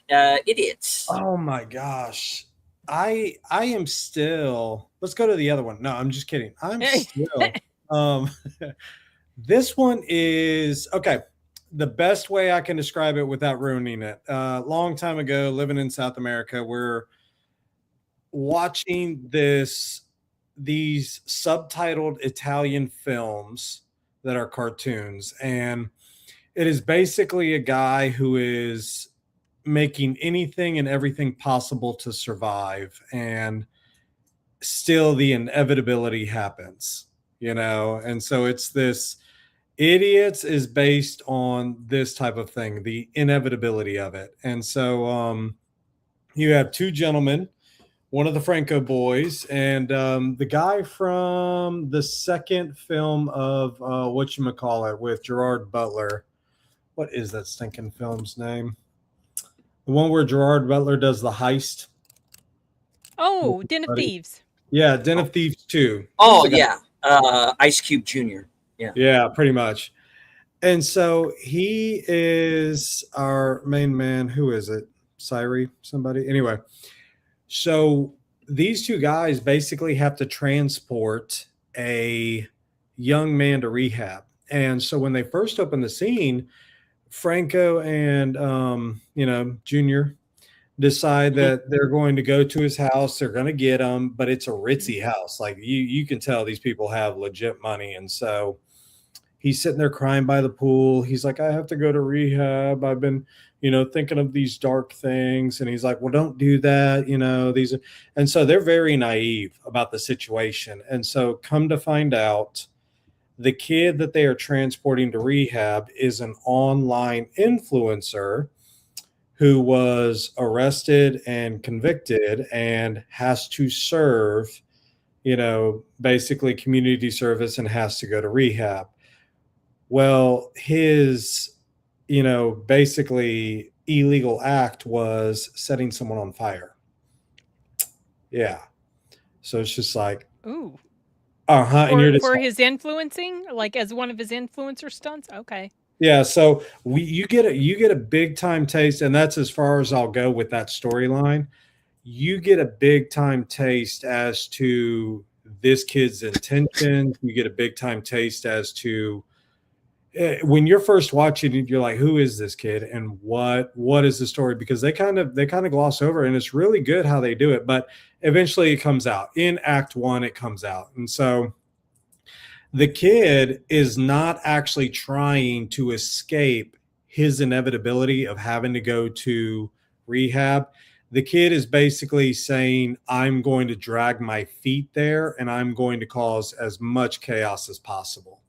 idiots. Oh my gosh. I am still. Let's go to the other one. No, I'm just kidding. I'm still. This one is okay. The best way I can describe it without ruining it. Long time ago, living in South America, we're watching these subtitled Italian films that are cartoons, and it is basically a guy who is making anything and everything possible to survive, and still the inevitability happens, and so it's this. Idiots is based on this type of thing, the inevitability of it. And so you have 2 gentlemen, one of the Franco boys, and the guy from the second film of whatchamacallit with Gerard Butler. What is that stinking film's name? The one where Gerard Butler does the heist. Oh, Den of Thieves. Yeah, Den of Thieves 2. Oh, yeah. Ice Cube Jr. Yeah, pretty much. And so he is our main man. Who is it? Syrie, somebody? Anyway, so these 2 guys basically have to transport a young man to rehab. And so when they first open the scene, Franco and, Junior decide that they're going to go to his house. They're going to get him, but it's a ritzy house. Like you can tell these people have legit money. And so he's sitting there crying by the pool. He's like, I have to go to rehab. I've been, thinking of these dark things. And he's like, well, don't do that. And so they're very naive about the situation. And so come to find out, the kid that they are transporting to rehab is an online influencer who was arrested and convicted and has to serve, basically community service and has to go to rehab. Well, his, basically illegal act was setting someone on fire. Yeah. So it's just like, ooh. And you're just for his influencing, like as one of his influencer stunts. Okay. Yeah, so you get a big time taste, and that's as far as I'll go with that storyline. You get a big time taste as to this kid's intentions. You get a big time taste as to when you're first watching it, you're like, who is this kid and what is the story? Because they kind of gloss over, and it's really good how they do it. But eventually it comes out in Act 1. It comes out, and so the kid is not actually trying to escape his inevitability of having to go to rehab. The kid is basically saying, I'm going to drag my feet there and I'm going to cause as much chaos as possible.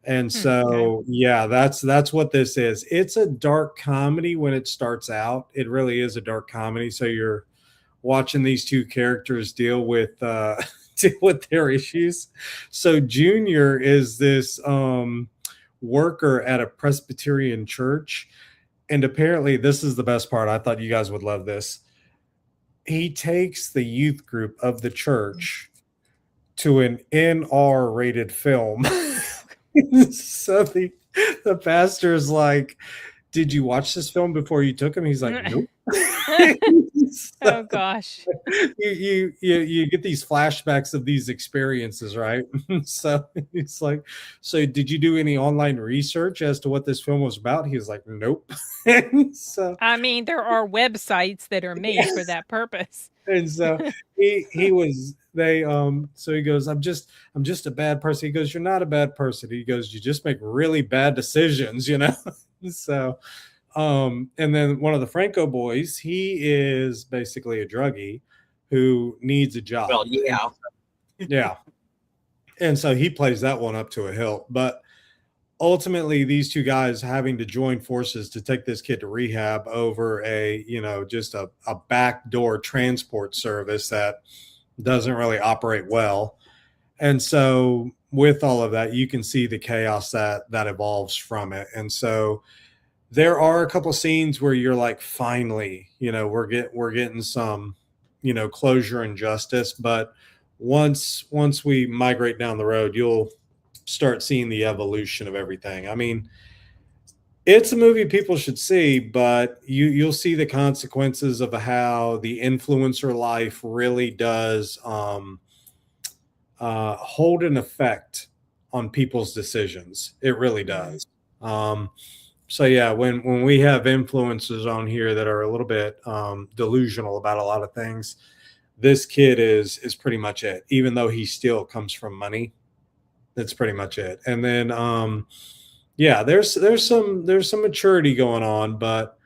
And so, yeah, that's what this is. It's a dark comedy when it starts out. It really is a dark comedy. So you're watching these two characters deal with their issues. So Junior is this worker at a Presbyterian church. And apparently this is the best part. I thought you guys would love this. He takes the youth group of the church to an NR rated film. So the pastor is like, did you watch this film before you took him? He's like, nope. Oh gosh. You get these flashbacks of these experiences, right? So it's like, so did you do any online research as to what this film was about? He's like, nope. So I mean, there are websites that are made for that purpose. And so so he goes, I'm just a bad person. He goes, you're not a bad person. He goes, you just make really bad decisions, So and then one of the Franco boys, he is basically a druggie who needs a job. Well, yeah. Yeah. And so he plays that one up to a hilt. But ultimately, these two guys having to join forces to take this kid to rehab over just a backdoor transport service that doesn't really operate well. And so with all of that, you can see the chaos that evolves from it. And so there are a couple scenes where you're like, finally, we're getting some, closure and justice. But once we migrate down the road, you'll start seeing the evolution of everything. I mean, it's a movie people should see, but you'll see the consequences of how the influencer life really does hold an effect on people's decisions. It really does. So yeah, when we have influencers on here that are a little bit delusional about a lot of things, this kid is pretty much it. Even though he still comes from money, that's pretty much it. And then there's some maturity going on, but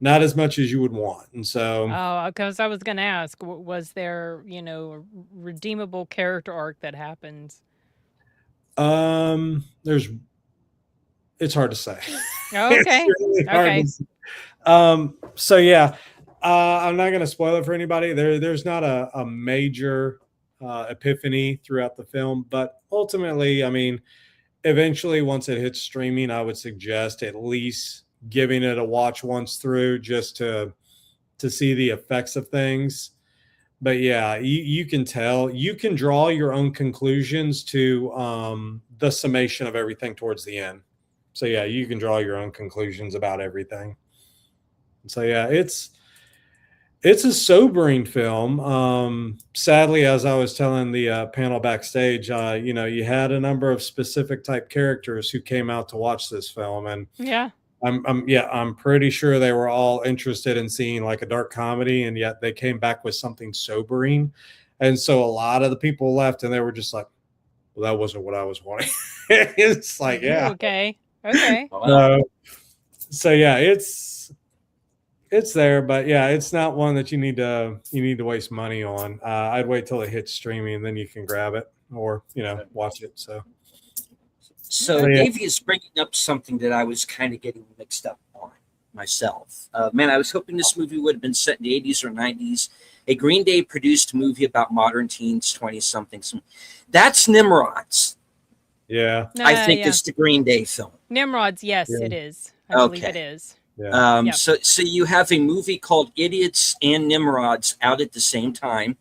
not as much as you would want. And so, because I was going to ask, was there a redeemable character arc that happens? It's hard to say. Okay. Really okay. So yeah, I'm not going to spoil it for anybody. There's not a major epiphany throughout the film, but ultimately, I mean, eventually once it hits streaming, I would suggest at least giving it a watch once through just to see the effects of things. But yeah, you can tell, you can draw your own conclusions to the summation of everything towards the end. So yeah, you can draw your own conclusions about everything. So yeah, it's a sobering film. Sadly, as I was telling the panel backstage, you had a number of specific type characters who came out to watch this film, and yeah, I'm pretty sure they were all interested in seeing like a dark comedy, and yet they came back with something sobering. And so a lot of the people left and they were just like, well, that wasn't what I was wanting. It's like, yeah. Okay. Okay. Wow. So yeah, it's there, but yeah, it's not one that you need to waste money on. I'd wait till it hits streaming, and then you can grab it or watch it. So Yeah. Davey is bringing up something that I was kind of getting mixed up on myself. Man, I was hoping this movie would have been set in the 80s or 90s. A Green Day produced movie about modern teens, 20-somethings. That's Nimrod's. Yeah. I think it's the Green Day film. Nimrod's, yes, Yeah. it is. I believe Okay. it is. Yeah. Yep. So you have a movie called Idiots and Nimrods out at the same time.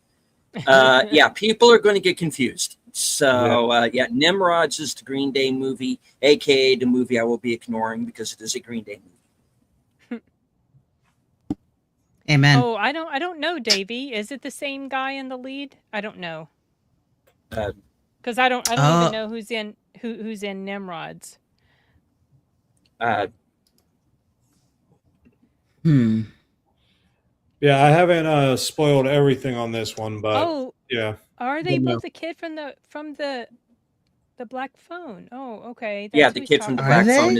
Yeah, people are going to get confused. So yeah, Nimrods is the Green Day movie, aka the movie I will be ignoring because it is a Green Day movie. Amen. Oh, I don't know, Davey. Is it the same guy in the lead? I don't know. Because I don't even know who's in Nimrod's. Yeah, I haven't spoiled everything on this one, but yeah. Are they both the kid from the black phone? Oh, okay. That's Yeah, who the he's kid from the talking black about. phone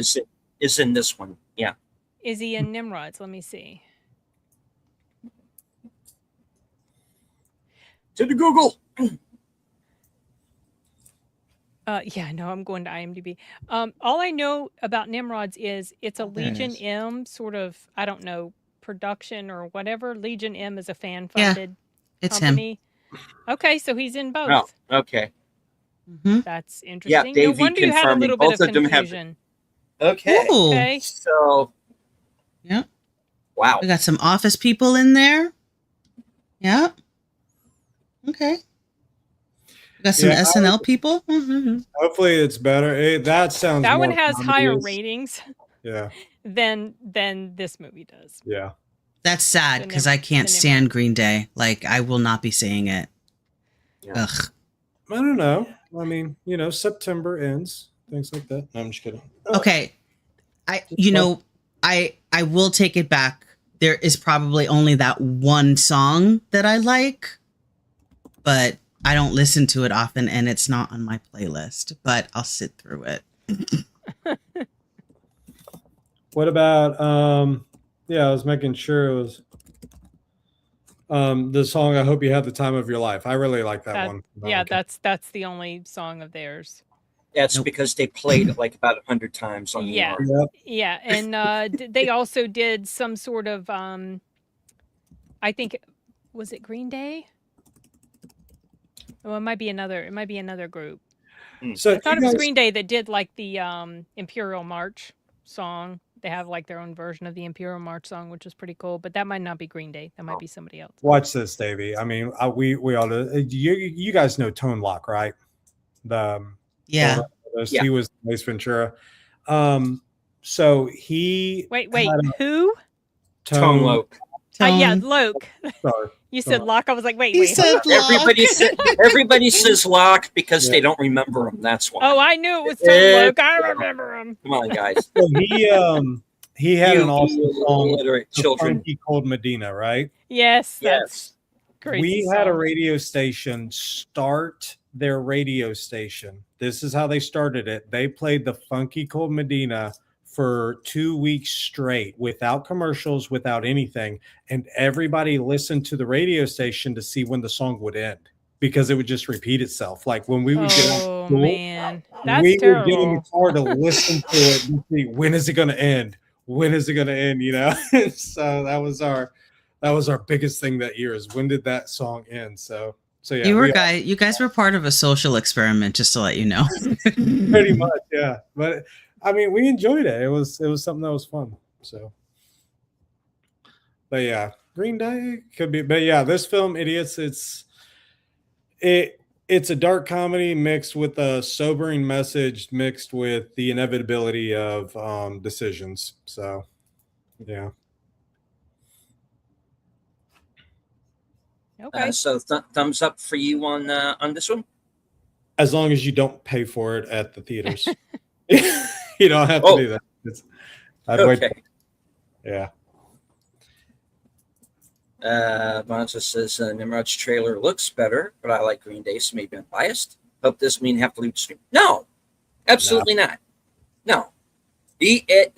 is in this one. Yeah. Is he in Nimrod's? Let me see. To the Google. Yeah, no, I'm going to IMDb. All I know about Nimrod's is it's a Legion M sort of, I don't know, production or whatever. Legion M is a fan-funded it's company. him. Okay, so he's in both. Oh, okay. Mm-hmm. That's interesting. Yeah, No Davey wonder you had a confirming little bit both of of them have- confusion. Okay. Ooh. Okay. So. Yeah. Wow. We got some Office people in there. Yeah. Okay. We got some SNL people. Mm-hmm. Hopefully it's better. That sounds. That one more has higher comedy-ish. ratings Yeah. than this movie does. Yeah. That's sad because I can't stand Green Day. Like, I will not be seeing it. Yeah. Ugh. I don't know. I mean, September ends, things like that. No, I'm just kidding. Okay. I will take it back. There is probably only that one song that I like, but I don't listen to it often and it's not on my playlist, but I'll sit through it. What about I was making sure it was the song I Hope You Have the Time of Your Life. I really like that one. Yeah, Okay. that's the only song of theirs. That's because they played it like about 100 times on the Yeah. air. Yep. Yeah, and they also did some sort of I think, was it Green Day? Well, it might be another group. So I thought it was Green Day that did like the Imperial March song. They have like their own version of the Imperial March song, which is pretty cool. But that might not be Green Day. That might be somebody else. Watch this, Davey. I mean, we ought to. You guys know Tone Lock, right? Yeah. He was Ace Ventura. So he Wait, who? Tone Loc. Yeah, Loc. Sorry. You said Locke. I was like, wait. said Everybody says Locke because they don't remember him. That's why. Oh, I knew it was Tone Loc. I remember him. Come on, guys. So he had an awesome song, illiterate The children. Funky Cold Medina, right? Yes. Yes. That's crazy. We had a song. radio station start their radio station. This is how they started it. They played The Funky Cold Medina for 2 weeks straight without commercials, without anything. And everybody listened to the radio station to see when the song would end because it would just repeat itself. Like when we would get out of school, man. That's we terrible. would get in the car to listen to it and see when is it going to end? When is it going to end? So that was our biggest thing that year is when did that song end? So yeah, You guys were part of a social experiment, just to let you know. pretty much, yeah. But I mean, we enjoyed it. It was something that was fun. So, but yeah, Green Day could be. But yeah, this film, Idiots, it's a dark comedy mixed with a sobering message, mixed with the inevitability of decisions. So, yeah. Okay. So thumbs up for you on this one. As long as you don't pay for it at the theaters, you don't have to do that. I'd wait. Okay. Yeah. Bonzo says Nimrod's trailer looks better, but I like Green Day, so maybe I'm biased. Hope this mean have to leave the stream. No, absolutely not. No.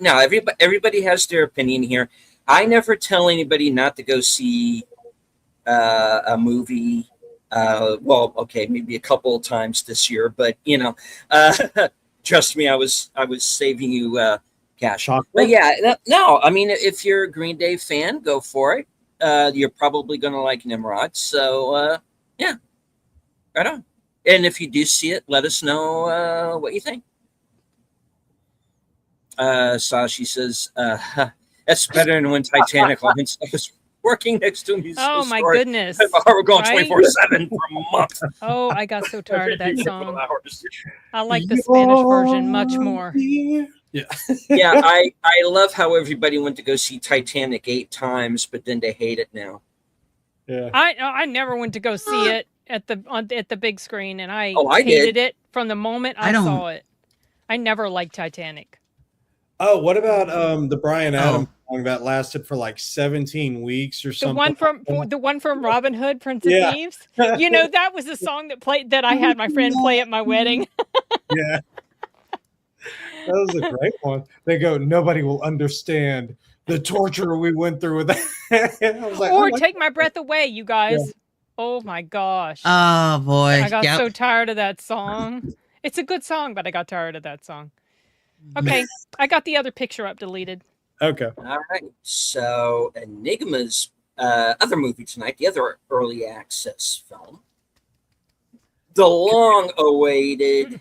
No, everybody has their opinion here. I never tell anybody not to go see a movie. Well, okay, maybe a couple of times this year, but trust me, I was saving you cash. But yeah, no, I mean, if you're a Green Day fan, go for it. You're probably going to like Nimrod. So yeah, right on. And if you do see it, let us know what you think. Sashi says, that's better than when Titanic was working next to me. Oh, my goodness. We're going 24/7 for a month. Oh, I got so tired of that song. I like the Spanish version much more. Yeah. Yeah, I love how everybody went to go see Titanic 8 times, but then they hate it now. Yeah. I never went to go see it at the big screen, and I did. hated it from the moment I saw it. I never liked Titanic. Oh, what about the Bryan Adams song that lasted for like 17 weeks or something? The one from Robin Hood, Prince of Thieves. That was the song that I had my friend play at my wedding. Yeah. That was a great one. They go, nobody will understand the torture we went through with that. I was like, Take My Breath Away, you guys. Yeah. Oh my gosh. Oh boy. I got so tired of that song. It's a good song, but I got tired of that song. Okay, I got the other picture up deleted. Okay. All right. So Enigma's other movie tonight, the other early access film, the long-awaited.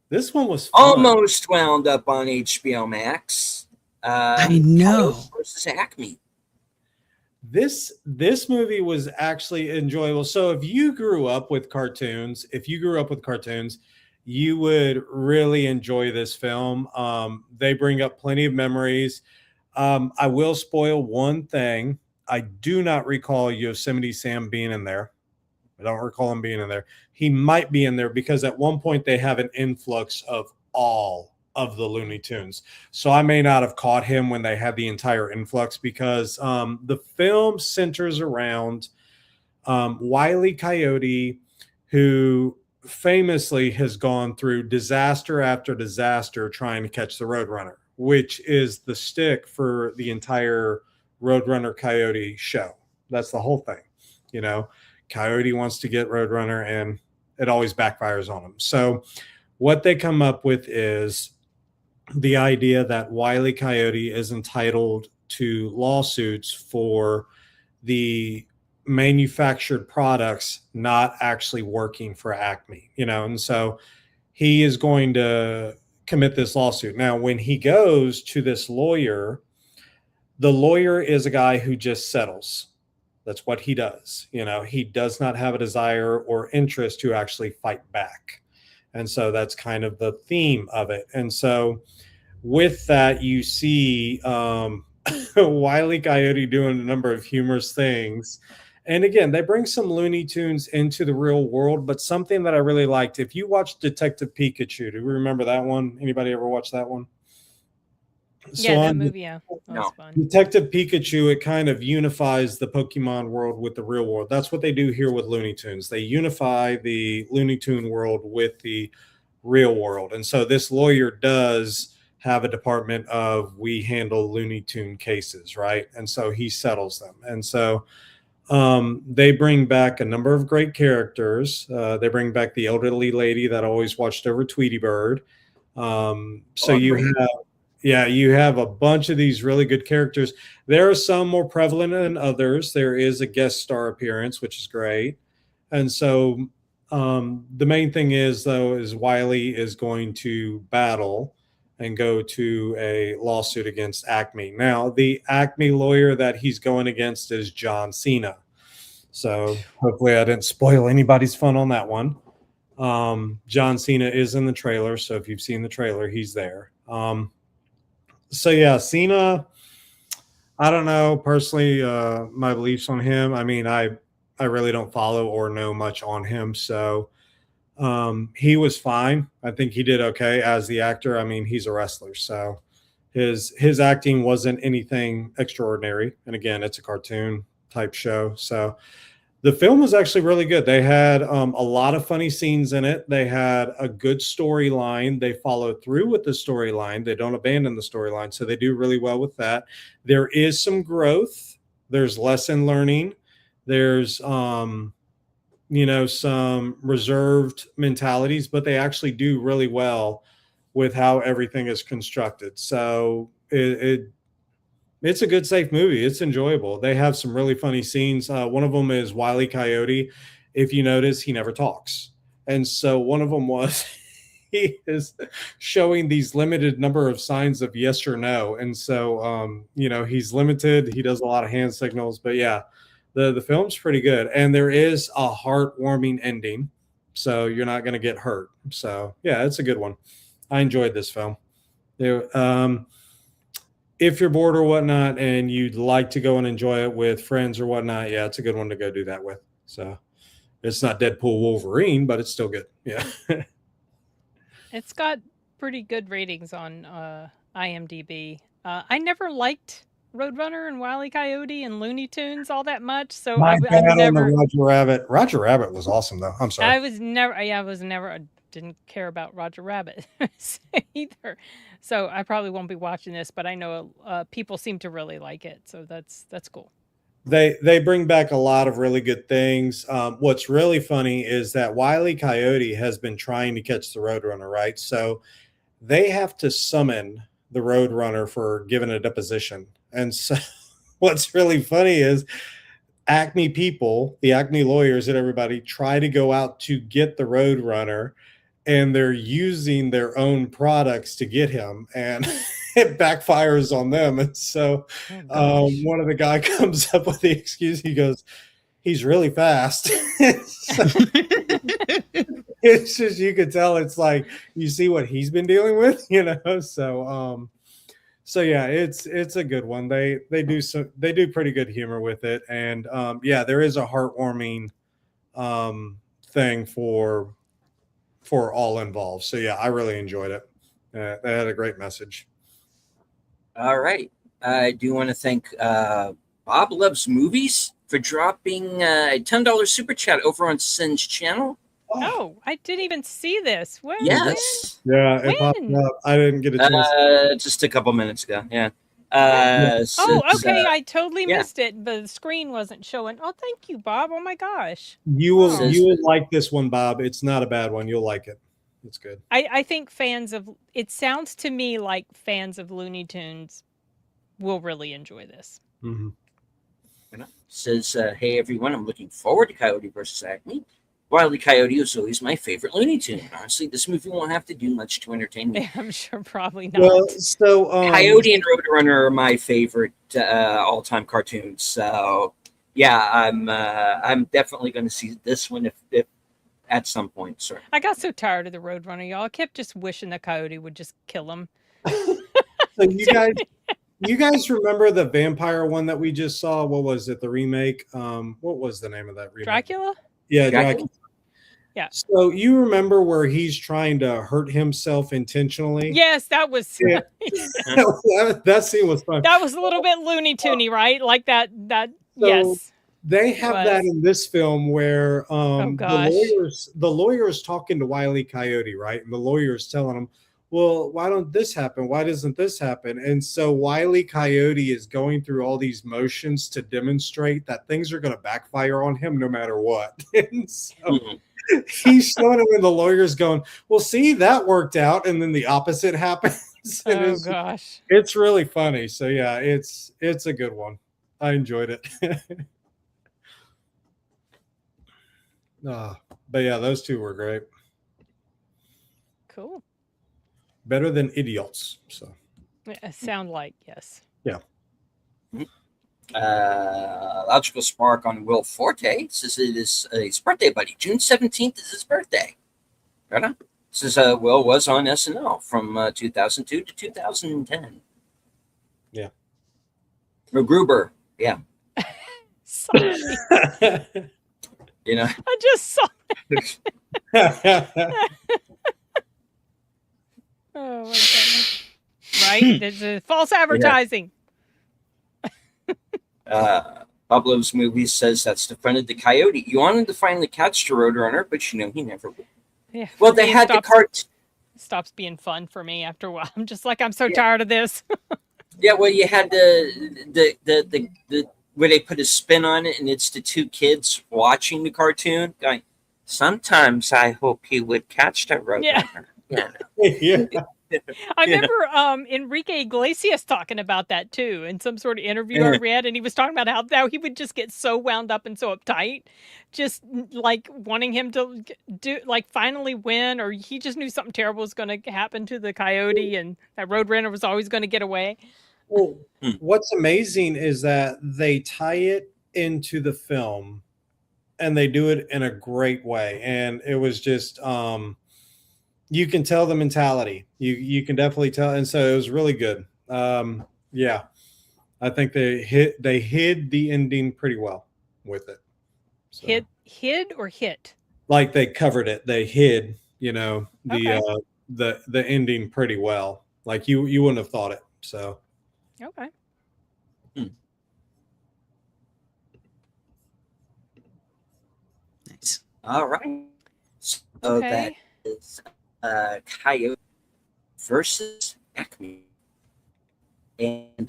This one was fun. Almost wound up on HBO Max. I know. Versus Acme. This movie was actually enjoyable. So if you grew up with cartoons, you would really enjoy this film. They bring up plenty of memories. I will spoil one thing. I do not recall Yosemite Sam being in there. I don't recall him being in there. He might be in there because at one point they have an influx of all of the Looney Tunes. So I may not have caught him when they had the entire influx because the film centers around Wile E. Coyote, who famously has gone through disaster after disaster trying to catch the Roadrunner, which is the stick for the entire Roadrunner Coyote show. That's the whole thing. Coyote wants to get Roadrunner and it always backfires on him. So what they come up with is the idea that Wile E. Coyote is entitled to lawsuits for the manufactured products not actually working for Acme, and so he is going to commit this lawsuit. Now, when he goes to this lawyer, the lawyer is a guy who just settles. That's what he does. He does not have a desire or interest to actually fight back. And so that's kind of the theme of it. And so with that, you see Wile E. Coyote doing a number of humorous things. And again, they bring some Looney Tunes into the real world, but something that I really liked, if you watch Detective Pikachu, do you remember that one? Anybody ever watch that one? Yeah, that movie, yeah. That was fun. Detective Pikachu, it kind of unifies the Pokemon world with the real world. That's what they do here with Looney Tunes. They unify the Looney Tune world with the real world. And so this lawyer does have a department of, we handle Looney Tune cases, right? And so he settles them. And so they bring back a number of great characters. They bring back the elderly lady that always watched over Tweety Bird. You have a bunch of these really good characters. There are some more prevalent than others. There is a guest star appearance, which is great. And so the main thing is Wiley is going to battle and go to a lawsuit against Acme. Now, the Acme lawyer that he's going against is John Cena. So hopefully I didn't spoil anybody's fun on that one. John Cena is in the trailer. So if you've seen the trailer, he's there. So yeah, Cena, I don't know personally my beliefs on him. I mean, I really don't follow or know much on him. So he was fine. I think he did okay as the actor. I mean, he's a wrestler, so his acting wasn't anything extraordinary. And again, it's a cartoon type show. So The film was actually really good. They had a lot of funny scenes in it. They had a good storyline. They follow through with the storyline. They don't abandon the storyline. So they do really well with that. There is some growth. There's lesson learning. There's, some reserved mentalities, but they actually do really well with how everything is constructed. So it's a good, safe movie. It's enjoyable. They have some really funny scenes. One of them is Wile E. Coyote. If you notice, he never talks. And so one of them was he is showing these limited number of signs of yes or no. And so, he's limited. He does a lot of hand signals. But yeah, the film's pretty good. And there is a heartwarming ending. So you're not going to get hurt. So yeah, it's a good one. I enjoyed this film. If you're bored or whatnot and you'd like to go and enjoy it with friends or whatnot, yeah, it's a good one to go do that with. So it's not Deadpool Wolverine, but it's still good. Yeah. It's got pretty good ratings on IMDb. I never liked Roadrunner and Wile E. Coyote and Looney Tunes all that much, so I never. Roger Rabbit. Roger Rabbit was awesome, though. I'm sorry. I was never. I didn't care about Roger Rabbit either. So I probably won't be watching this, but I know people seem to really like it, so that's cool. They bring back a lot of really good things. What's really funny is that Wile E. Coyote has been trying to catch the Roadrunner, right? So they have to summon the Roadrunner for giving a deposition. And so what's really funny is Acme people, the Acme lawyers and everybody, try to go out to get the Roadrunner, and they're using their own products to get him, and it backfires on them. And so one of the guy comes up with the excuse. He goes, he's really fast. It's just, you could tell it's like, you see what he's been dealing with, so yeah, it's a good one. They do pretty good humor with it. And there is a heartwarming thing for all involved. So yeah, I really enjoyed it. They had a great message. All right. I do want to thank Bob Loves Movies for dropping a $10 super chat over on Sin's channel. Oh, I didn't even see this. When? Yes. Yeah, it popped up. I didn't get a chance. Just a couple minutes ago. Yeah. Okay. I totally missed it, but the screen wasn't showing. Oh, thank you, Bob. Oh my gosh. You will like this one, Bob. It's not a bad one. You'll like it. It's good. I think it sounds to me like fans of Looney Tunes will really enjoy this. Mm-hmm. Says, hey everyone, I'm looking forward to Coyote versus Acme. Wile E. Coyote is always my favorite Looney Tune. Honestly, this movie won't have to do much to entertain me. I'm sure probably not. Well, so Coyote and Roadrunner are my favorite all-time cartoons. So yeah, I'm definitely going to see this one if at some point. Sir, I got so tired of the Roadrunner, y'all. I kept just wishing the Coyote would just kill him. So you guys remember the vampire one that we just saw? What was it? The remake? What was the name of that remake? Dracula? Yeah, Dracula. Yeah. So you remember where he's trying to hurt himself intentionally? Yes, that was that scene was fun. That was a little bit Looney Tuny, right? Like that. So yes. They have that in this film where the lawyer's talking to Wile E. Coyote, right? And the lawyer's telling him, well, why don't this happen? Why doesn't this happen? And so Wile E. Coyote is going through all these motions to demonstrate that things are going to backfire on him no matter what. And so he's showing him, and the lawyer's going, well, see, that worked out. And then the opposite happens. Oh, gosh. It's really funny. So, yeah, it's a good one. I enjoyed it. But, yeah, those two were great. Cool. Better than Idiots. So sound like, yes. Yeah. Logical Spark on Will Forte says it is his birthday, buddy. June 17th is his birthday. Right on. Says Will was on SNL from 2002 to 2010. Yeah. Or Gruber. Yeah. Sorry. I just saw it. Oh my goodness. Right? There's a false advertising. Pablo's movie says that's the front of the coyote. You wanted to finally catch the Roadrunner, but he never would. Yeah. Well, they had the cart. Stops being fun for me after a while. I'm just like, I'm so tired of this. Yeah, well, you had the where they put a spin on it, and it's the two kids watching the cartoon going, sometimes I hope he would catch the Roadrunner. Yeah. Yeah. I remember Enrique Iglesias talking about that too in some sort of interview I read, and he was talking about how he would just get so wound up and so uptight, just like wanting him to do like finally win, or he just knew something terrible was going to happen to the coyote, and that Roadrunner was always going to get away. Well, what's amazing is that they tie it into the film, and they do it in a great way, and it was just you can tell the mentality. You can definitely tell, and so it was really good. Yeah, I think they hid the ending pretty well with it. So, hid or hit? Like they covered it. They hid, the ending pretty well. Like you wouldn't have thought it. So okay. Nice. All right. So that is Coyote versus Acme. And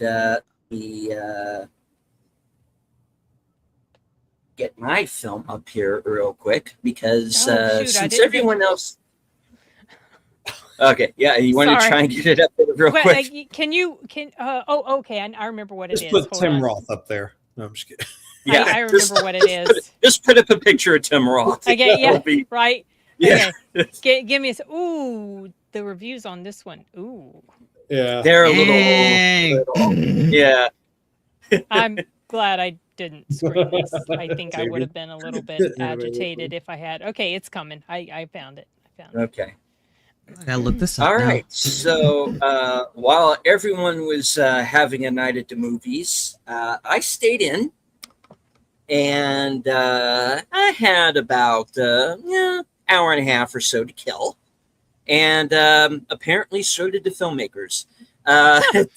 get my film up here real quick because since everyone else. Okay, yeah, you want to try and get it up there real quick? Okay, I remember what it is. Just put Tim Roth up there. No, I'm just kidding. Yeah, I remember what it is. Just put up a picture of Tim Roth. Okay, yeah, right. Yeah. Okay. Give me the reviews on this one. Ooh. Yeah. They're a little. Yeah. I'm glad I didn't screen this. I think I would have been a little bit agitated if I had. Okay, it's coming. I found it. Okay. I gotta look this up. All now. right. So while everyone was having a night at the movies, I stayed in, and I had about hour and a half or so to kill, and apparently so did the filmmakers.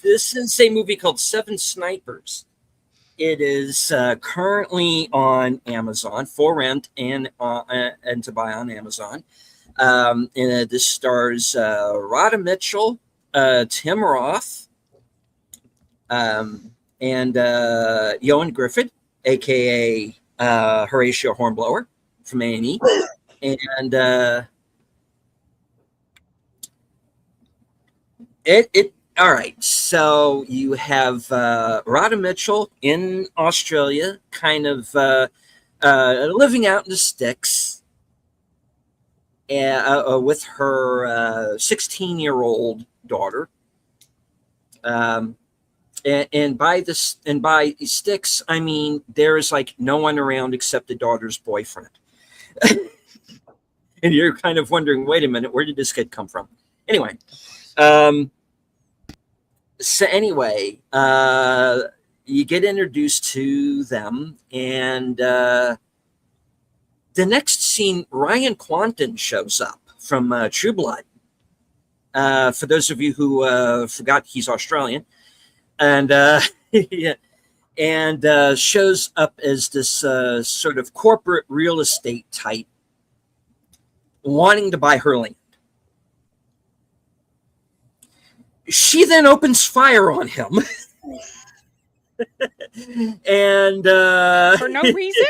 This is a movie called Seven Snipers. It is currently on Amazon for rent and to buy on Amazon. And this stars Rhoda Mitchell, Tim Roth, and Ioan Gruffudd, aka Horatio Hornblower from A&E, and it. All right, so you have Rhoda Mitchell in Australia, kind of living out in the sticks. With her 16-year-old daughter, and by sticks, I mean there is like no one around except the daughter's boyfriend, and you're kind of wondering, wait a minute, where did this kid come from? Anyway, you get introduced to them, and the next scene, Ryan Quanten shows up from True Blood. For those of you who forgot, he's Australian, and yeah, and shows up as this sort of corporate real estate type, wanting to buy her land. She then opens fire on him, and for no reason.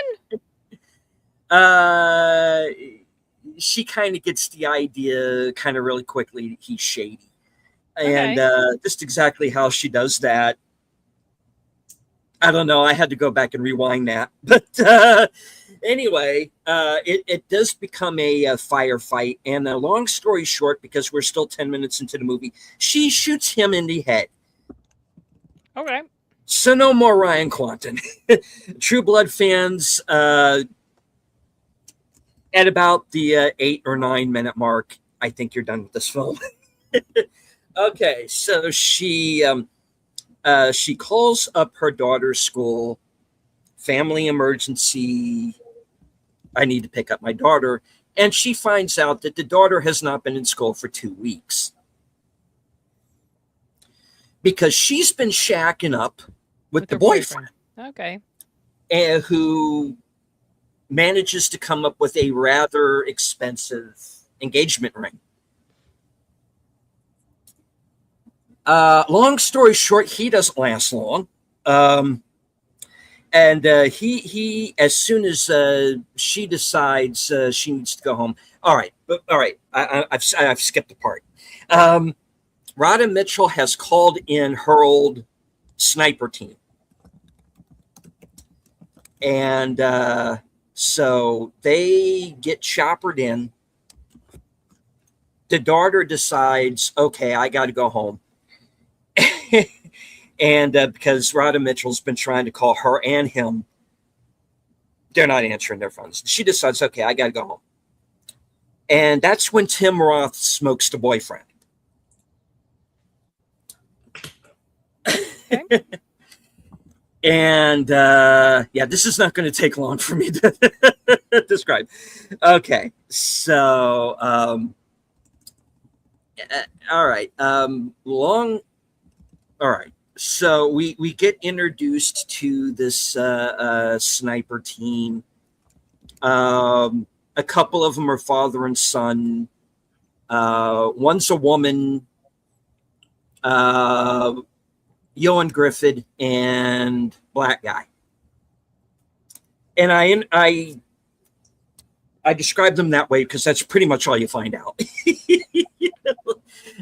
She kind of gets the idea kind of really quickly that he's shady. Okay. And just exactly how she does that, I don't know. I had to go back and rewind that. But anyway, it does become a firefight. And long story short, because we're still 10 minutes into the movie, she shoots him in the head. Okay. So no more Ryan Quanten. True Blood fans, at about the 8 or 9 minute mark, I think you're done with this film. Okay, so she calls up her daughter's school, family emergency. I need to pick up my daughter. And she finds out that the daughter has not been in school for 2 weeks because she's been shacking up with the boyfriend. Okay. who manages to come up with a rather expensive engagement ring. Long story short, he doesn't last long. And he as soon as she decides she needs to go home. All right. I've skipped a part. Rhoda Mitchell has called in her old sniper team. And so they get choppered in. The daughter decides, okay, I got to go home. And because Rhoda Mitchell's been trying to call her and him, they're not answering their phones. She decides, okay, I got to go home. And that's when Tim Roth smokes the boyfriend. Okay. And this is not going to take long for me to describe. Okay, so all right, all right. So we get introduced to this sniper team. A couple of them are father and son. One's a woman. Johan Griffith and black guy. And I describe them that way because that's pretty much all you find out.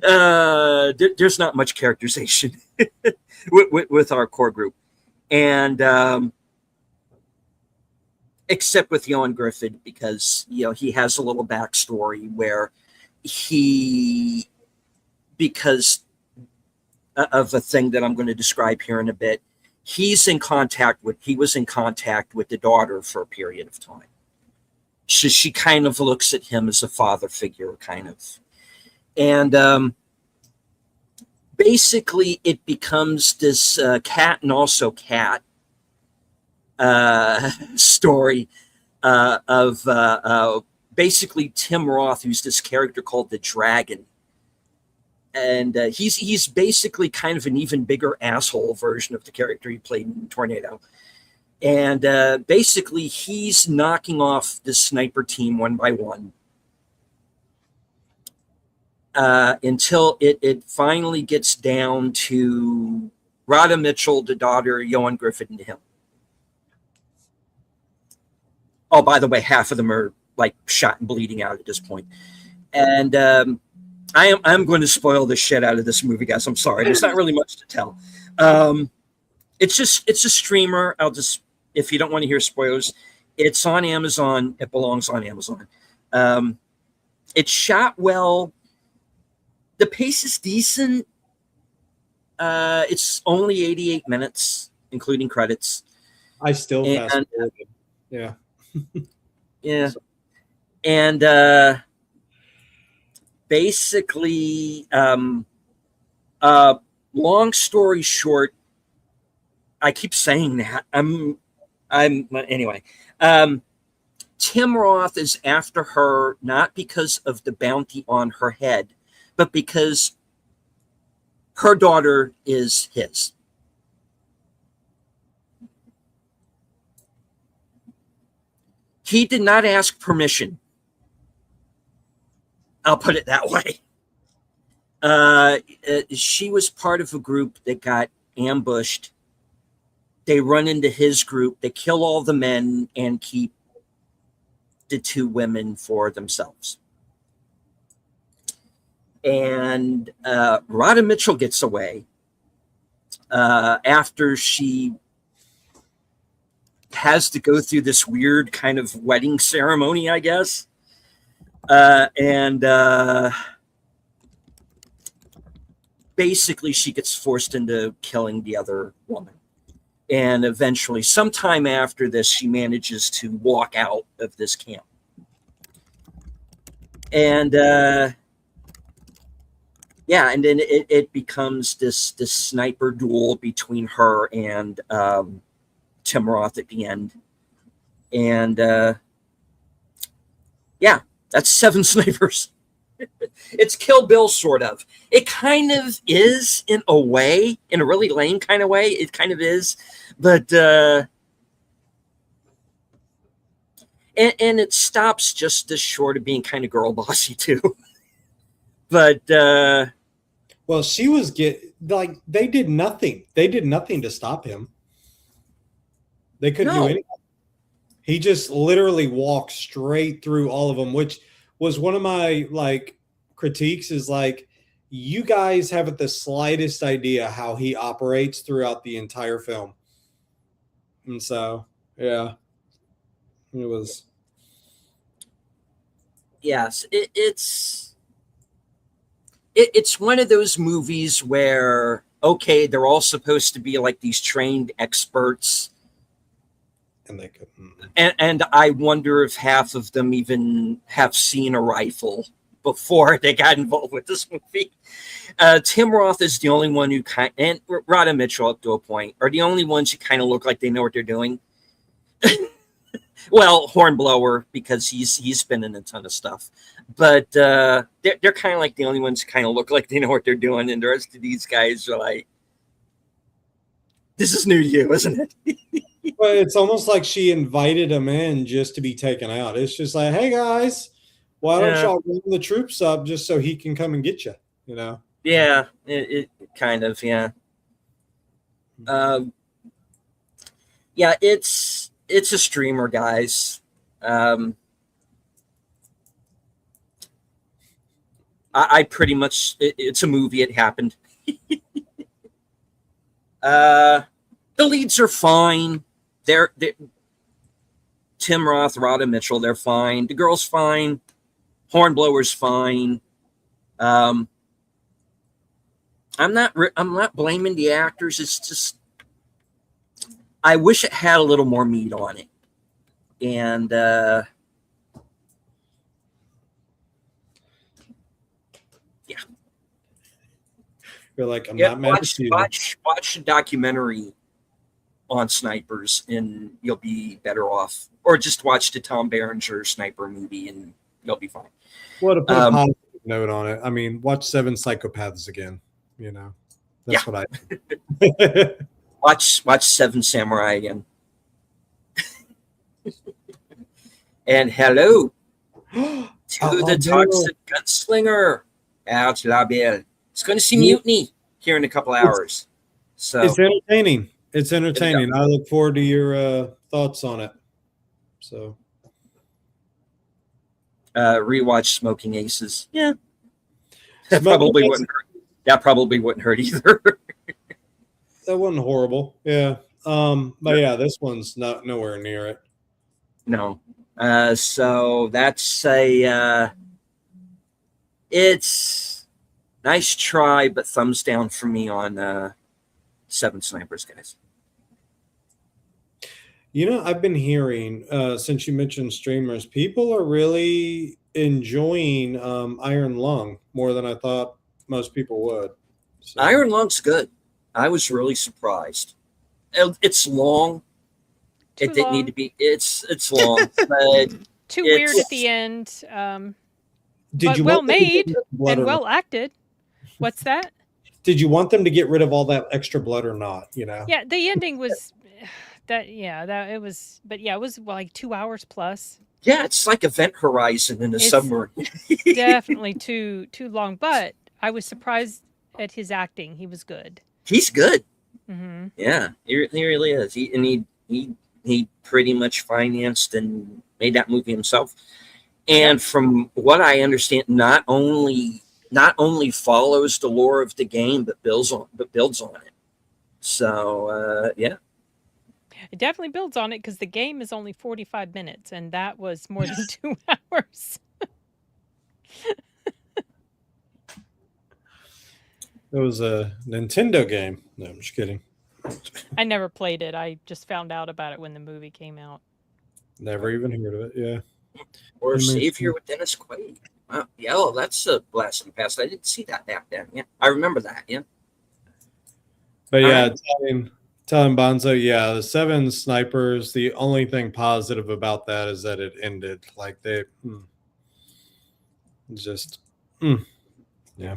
There's not much characterization with our core group. And except with Johan Griffith, because he has a little backstory where because of a thing that I'm going to describe here in a bit, he was in contact with the daughter for a period of time. She kind of looks at him as a father figure, kind of. And basically it becomes this cat and also cat story of basically Tim Roth, who's this character called the Dragon. And he's basically kind of an even bigger asshole version of the character he played in Tornado. And basically he's knocking off the sniper team one by one until it finally gets down to Rhoda Mitchell, the daughter, Johan Griffith, and him. Oh, by the way, half of them are like shot and bleeding out at this point. And I'm going to spoil the shit out of this movie, guys. I'm sorry. There's not really much to tell. It's a streamer. If you don't want to hear spoilers, it's on Amazon. It belongs on Amazon. It's shot well. The pace is decent. It's only 88 minutes, including credits. I still fast forward. Yeah. Yeah. And basically, long story short, I keep saying that. Anyway. Tim Roth is after her not because of the bounty on her head, but because her daughter is his. He did not ask permission. I'll put it that way. She was part of a group that got ambushed. They run into his group. They kill all the men and keep the two women for themselves. And Rhoda Mitchell gets away after she has to go through this weird kind of wedding ceremony, I guess. And basically she gets forced into killing the other woman. And eventually, sometime after this, she manages to walk out of this camp. And and then it becomes this sniper duel between her and Tim Roth at the end. And that's 7 snipers. It's Kill Bill, sort of. It kind of is in a way, in a really lame kind of way. It kind of is. But and it stops just as short of being kind of girl bossy too. But well, she was they did nothing. They did nothing to stop him. They couldn't do anything. He just literally walked straight through all of them, which was one of my critiques is you guys haven't the slightest idea how he operates throughout the entire film. And so, yeah, it was. Yes, it's one of those movies where, okay, they're all supposed to be like these trained experts. And they couldn't. And I wonder if half of them even have seen a rifle before they got involved with this movie. Tim Roth is the only one who and Rhoda Mitchell up to a point are the only ones who kind of look like they know what they're doing. Well, Hornblower, because he's been in a ton of stuff, but they're kind of like the only ones who kind of look like they know what they're doing, and the rest of these guys are like, "This is new to you, isn't it?" Well, it's almost like she invited him in just to be taken out. It's just like, hey guys, why don't y'all bring the troops up just so he can come and get you? You know? Yeah, it kind of, yeah. Yeah, it's a streamer, guys. I pretty much it's a movie. It happened. The leads are fine. They're Tim Roth, Rhoda Mitchell. They're fine. The girl's fine. Hornblower's fine. I'm not blaming the actors. It's just I wish it had a little more meat on it. And yeah. You're like, I'm not mad at you. Watch a documentary on snipers and you'll be better off. Or just watch the Tom Berenger sniper movie and you'll be fine. Well, to put a positive note on it, I mean, watch Seven Psychopaths again. You know, that's what I watch Seven Samurai again. And hello to the toxic gunslinger out La Belle. It's going to see Mutiny here in a couple hours. So it's entertaining. It's entertaining. I look forward to your thoughts on it. So rewatch Smoking Aces. Yeah. That probably wouldn't hurt either. That wasn't horrible. Yeah. But yeah, this one's not nowhere near it. No. So that's it's nice try, but thumbs down for me on Seven Snipers, guys. You know, I've been hearing since you mentioned streamers, people are really enjoying Iron Lung more than I thought most people would. So. Iron Lung's good. I was really surprised. It's long. It didn't need to be. It's long, but too weird at the end. But well made and well acted. What's that? Did you want them to get rid of all that extra blood or not? You know. Yeah, the ending was that. Yeah, that it was. But yeah, it was like 2 hours plus. Yeah, it's like Event Horizon in a submarine. Definitely too long. But I was surprised at his acting. He was good. He's good. Mm-hmm. Yeah, he really is. He pretty much financed and made that movie himself. And from what I understand, not only follows the lore of the game, but builds on it. So yeah, it definitely builds on it because the game is only 45 minutes, and that was more than 2 hours. It was a Nintendo game. No, I'm just kidding. I never played it. I just found out about it when the movie came out. Never even heard of it. Yeah. Or Savior with Dennis Quaid. Wow. Yeah, well, that's a blast from the past. I didn't see that back then. Yeah, I remember that. Yeah. But yeah, telling Bonzo, yeah, the Seven Snipers. The only thing positive about that is that it ended like they just. Yeah.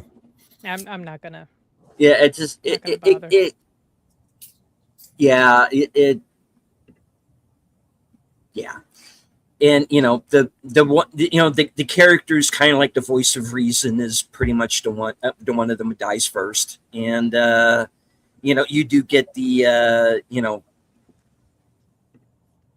I'm not gonna. Yeah, it just yeah, and the one, the character's kind of like the voice of reason is pretty much the one of them who dies first, and you do get the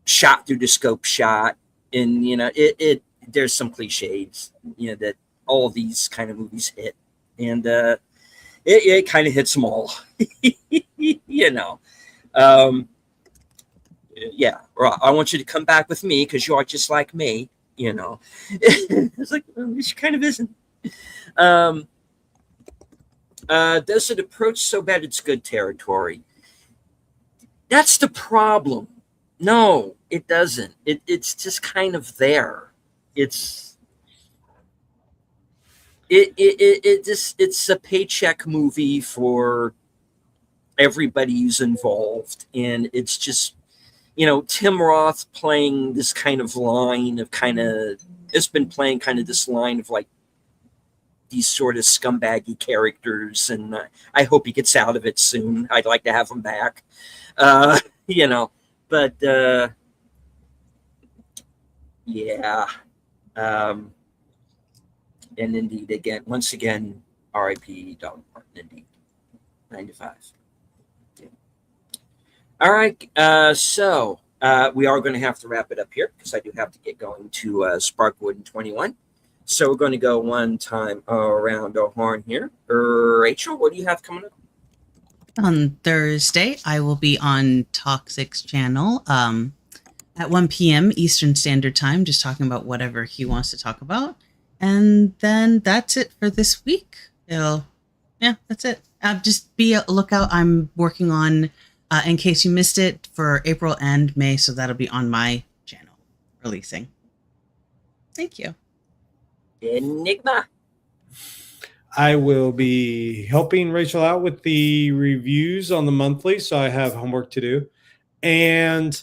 shot through the scope shot, and it there's some cliches that all these kind of movies hit, and it kind of hits them all. Yeah, right. I want you to come back with me because you are just like me. It's like, well, she kind of isn't. Does it approach so bad it's good territory? That's the problem. No, it doesn't. It's just kind of there. It's a paycheck movie for everybody who's involved, and it's just Tim Roth playing this kind of line of it's been playing kind of this line of like these sort of scumbaggy characters, and I hope he gets out of it soon. I'd like to have him back, but yeah, and indeed, once again, R.I.P. Dolly Parton, indeed, 95. All right, so we are going to have to wrap it up here because I do have to get going to Sparkwood in 21. So we're going to go one time around the horn here. Rachel, what do you have coming up? On Thursday, I will be on Toxic's channel at 1 p.m. Eastern Standard Time, just talking about whatever he wants to talk about. And then that's it for this week. That's it. Just be a lookout. I'm working on, in case you missed it, for April and May, so that'll be on my channel releasing. Thank you. Enigma. I will be helping Rachel out with the reviews on the monthly, so I have homework to do. And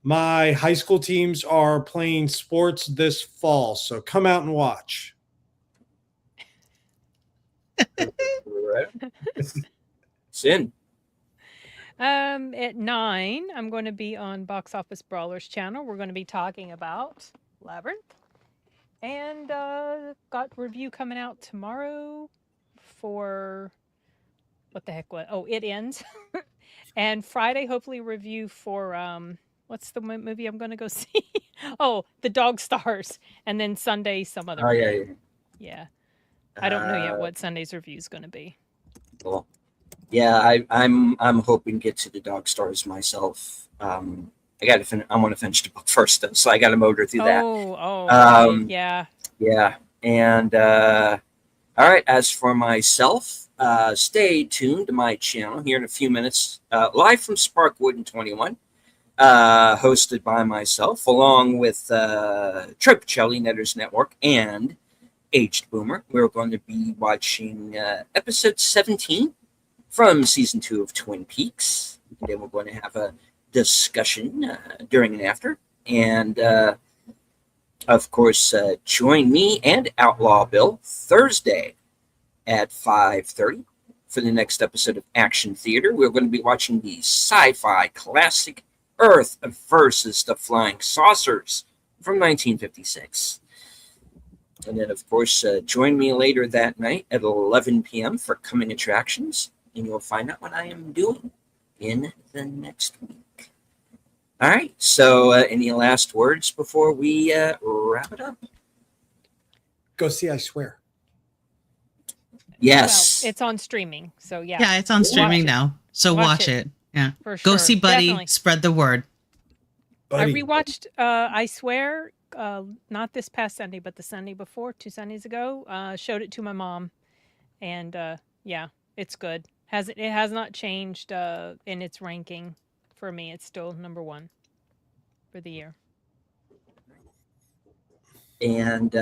my high school teams are playing sports this fall, so come out and watch. Sin. At 9, I'm going to be on Box Office Brawler's channel. We're going to be talking about Labyrinth. And got review coming out tomorrow for what the heck was? Oh, It Ends. And Friday, hopefully review for what's the movie I'm going to go see? Oh, The Dog Stars. And then Sunday, some other. Oh yeah. Yeah. I don't know yet what Sunday's review is going to be. Cool. Yeah, I'm hoping to get to The Dog Stars myself. I want to finish the book first, though, so I got to motor through that. Yeah. Yeah, and all right. As for myself, stay tuned to my channel here in a few minutes, live from Sparkwood in 21, hosted by myself, along with Troy Pacelli, Netters Network, and Aged Boomer. We're going to be watching episode 17 from season 2 of Twin Peaks. And then we're going to have a discussion during and after, and of course join me and Outlaw Bill Thursday at 5:30 for the next episode of Action Theater. We're going to be watching the sci-fi classic Earth versus the Flying Saucers from 1956. And then of course join me later that night at 11 p.m. for Coming Attractions, and you'll find out what I am doing in the next week. All right. So, any last words before we wrap it up? Go see I Swear. Yes. Well, it's on streaming, so yeah. Yeah, it's on streaming now, so watch it. Yeah. For sure. Go see Buddy. Definitely. Spread the word. I rewatched I Swear, not this past Sunday, but the Sunday before, 2 Sundays ago. Showed it to my mom, and yeah, it's good. It has not changed in its ranking for me. It's still number 1 for the year. And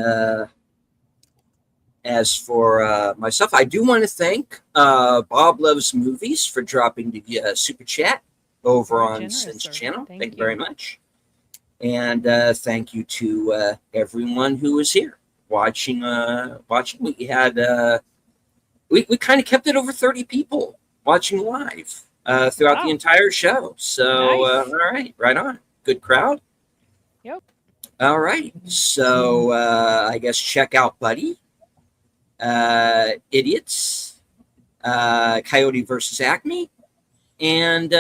as for myself, I do want to thank Bob Loves Movies for dropping the super chat over on Sin's channel. Thank you very much. And thank you to everyone who was here watching. We had we kind of kept it over 30 people watching live throughout the entire show. So Nice. all right, right on. Good crowd. Yep. All right. So I guess check out Buddy, Idiots, Coyote versus Acme, and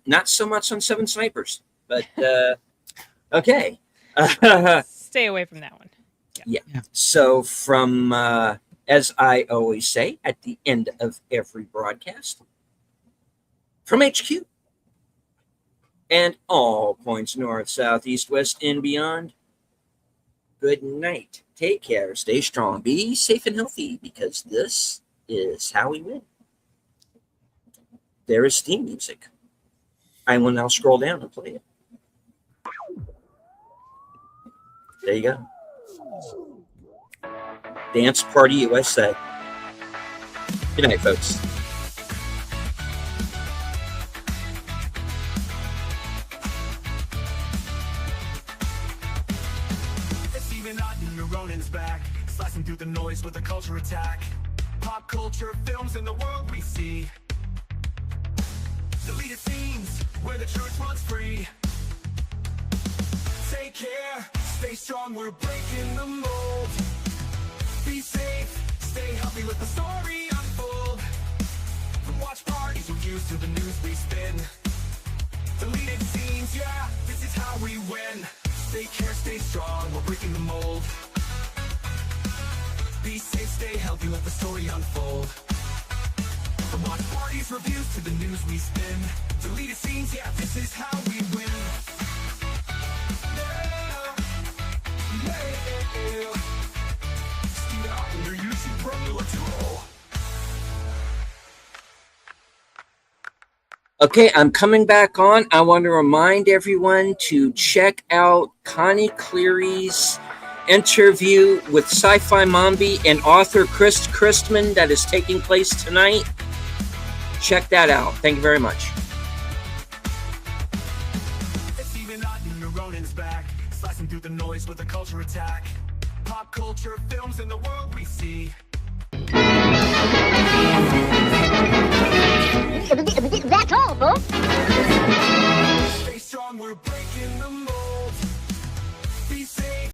not so much on Seven Snipers. But okay. Stay away from that one. Yeah. So from, as I always say at the end of every broadcast, from HQ and all points north, south, east, west, and beyond, good night. Take care. Stay strong. Be safe and healthy, because this is how we win. There is theme music. I will now scroll down and play it. There you go. Dance Party USA. Good night, folks. Back, slicing through the noise with a culture attack. Pop culture films in the world we see. Deleted scenes where the truth runs free. Take care, stay strong, we're breaking the mold. Be safe, stay healthy, let the story unfold. From watch parties we use to the news we spin. Deleted scenes, yeah, this is how we win. Take care, stay strong, we're breaking the mold. Be safe, stay healthy, let the story unfold. From watch parties, reviews, to the news we spin. Deleted scenes, yeah, this is how we win. Yeah, yeah. Stay out in your YouTube brother, let's roll. Okay, I'm coming back on. I want to remind everyone to check out Connie Cleary's interview with Sci-Fi Mombi and author Chris Christman that is taking place tonight. Check that out. Thank you very much. It's even odd when Ronin's back, slicing through the noise with a culture attack. Pop culture films in the world we see. That's all, folks. Stay strong, we're breaking the mold.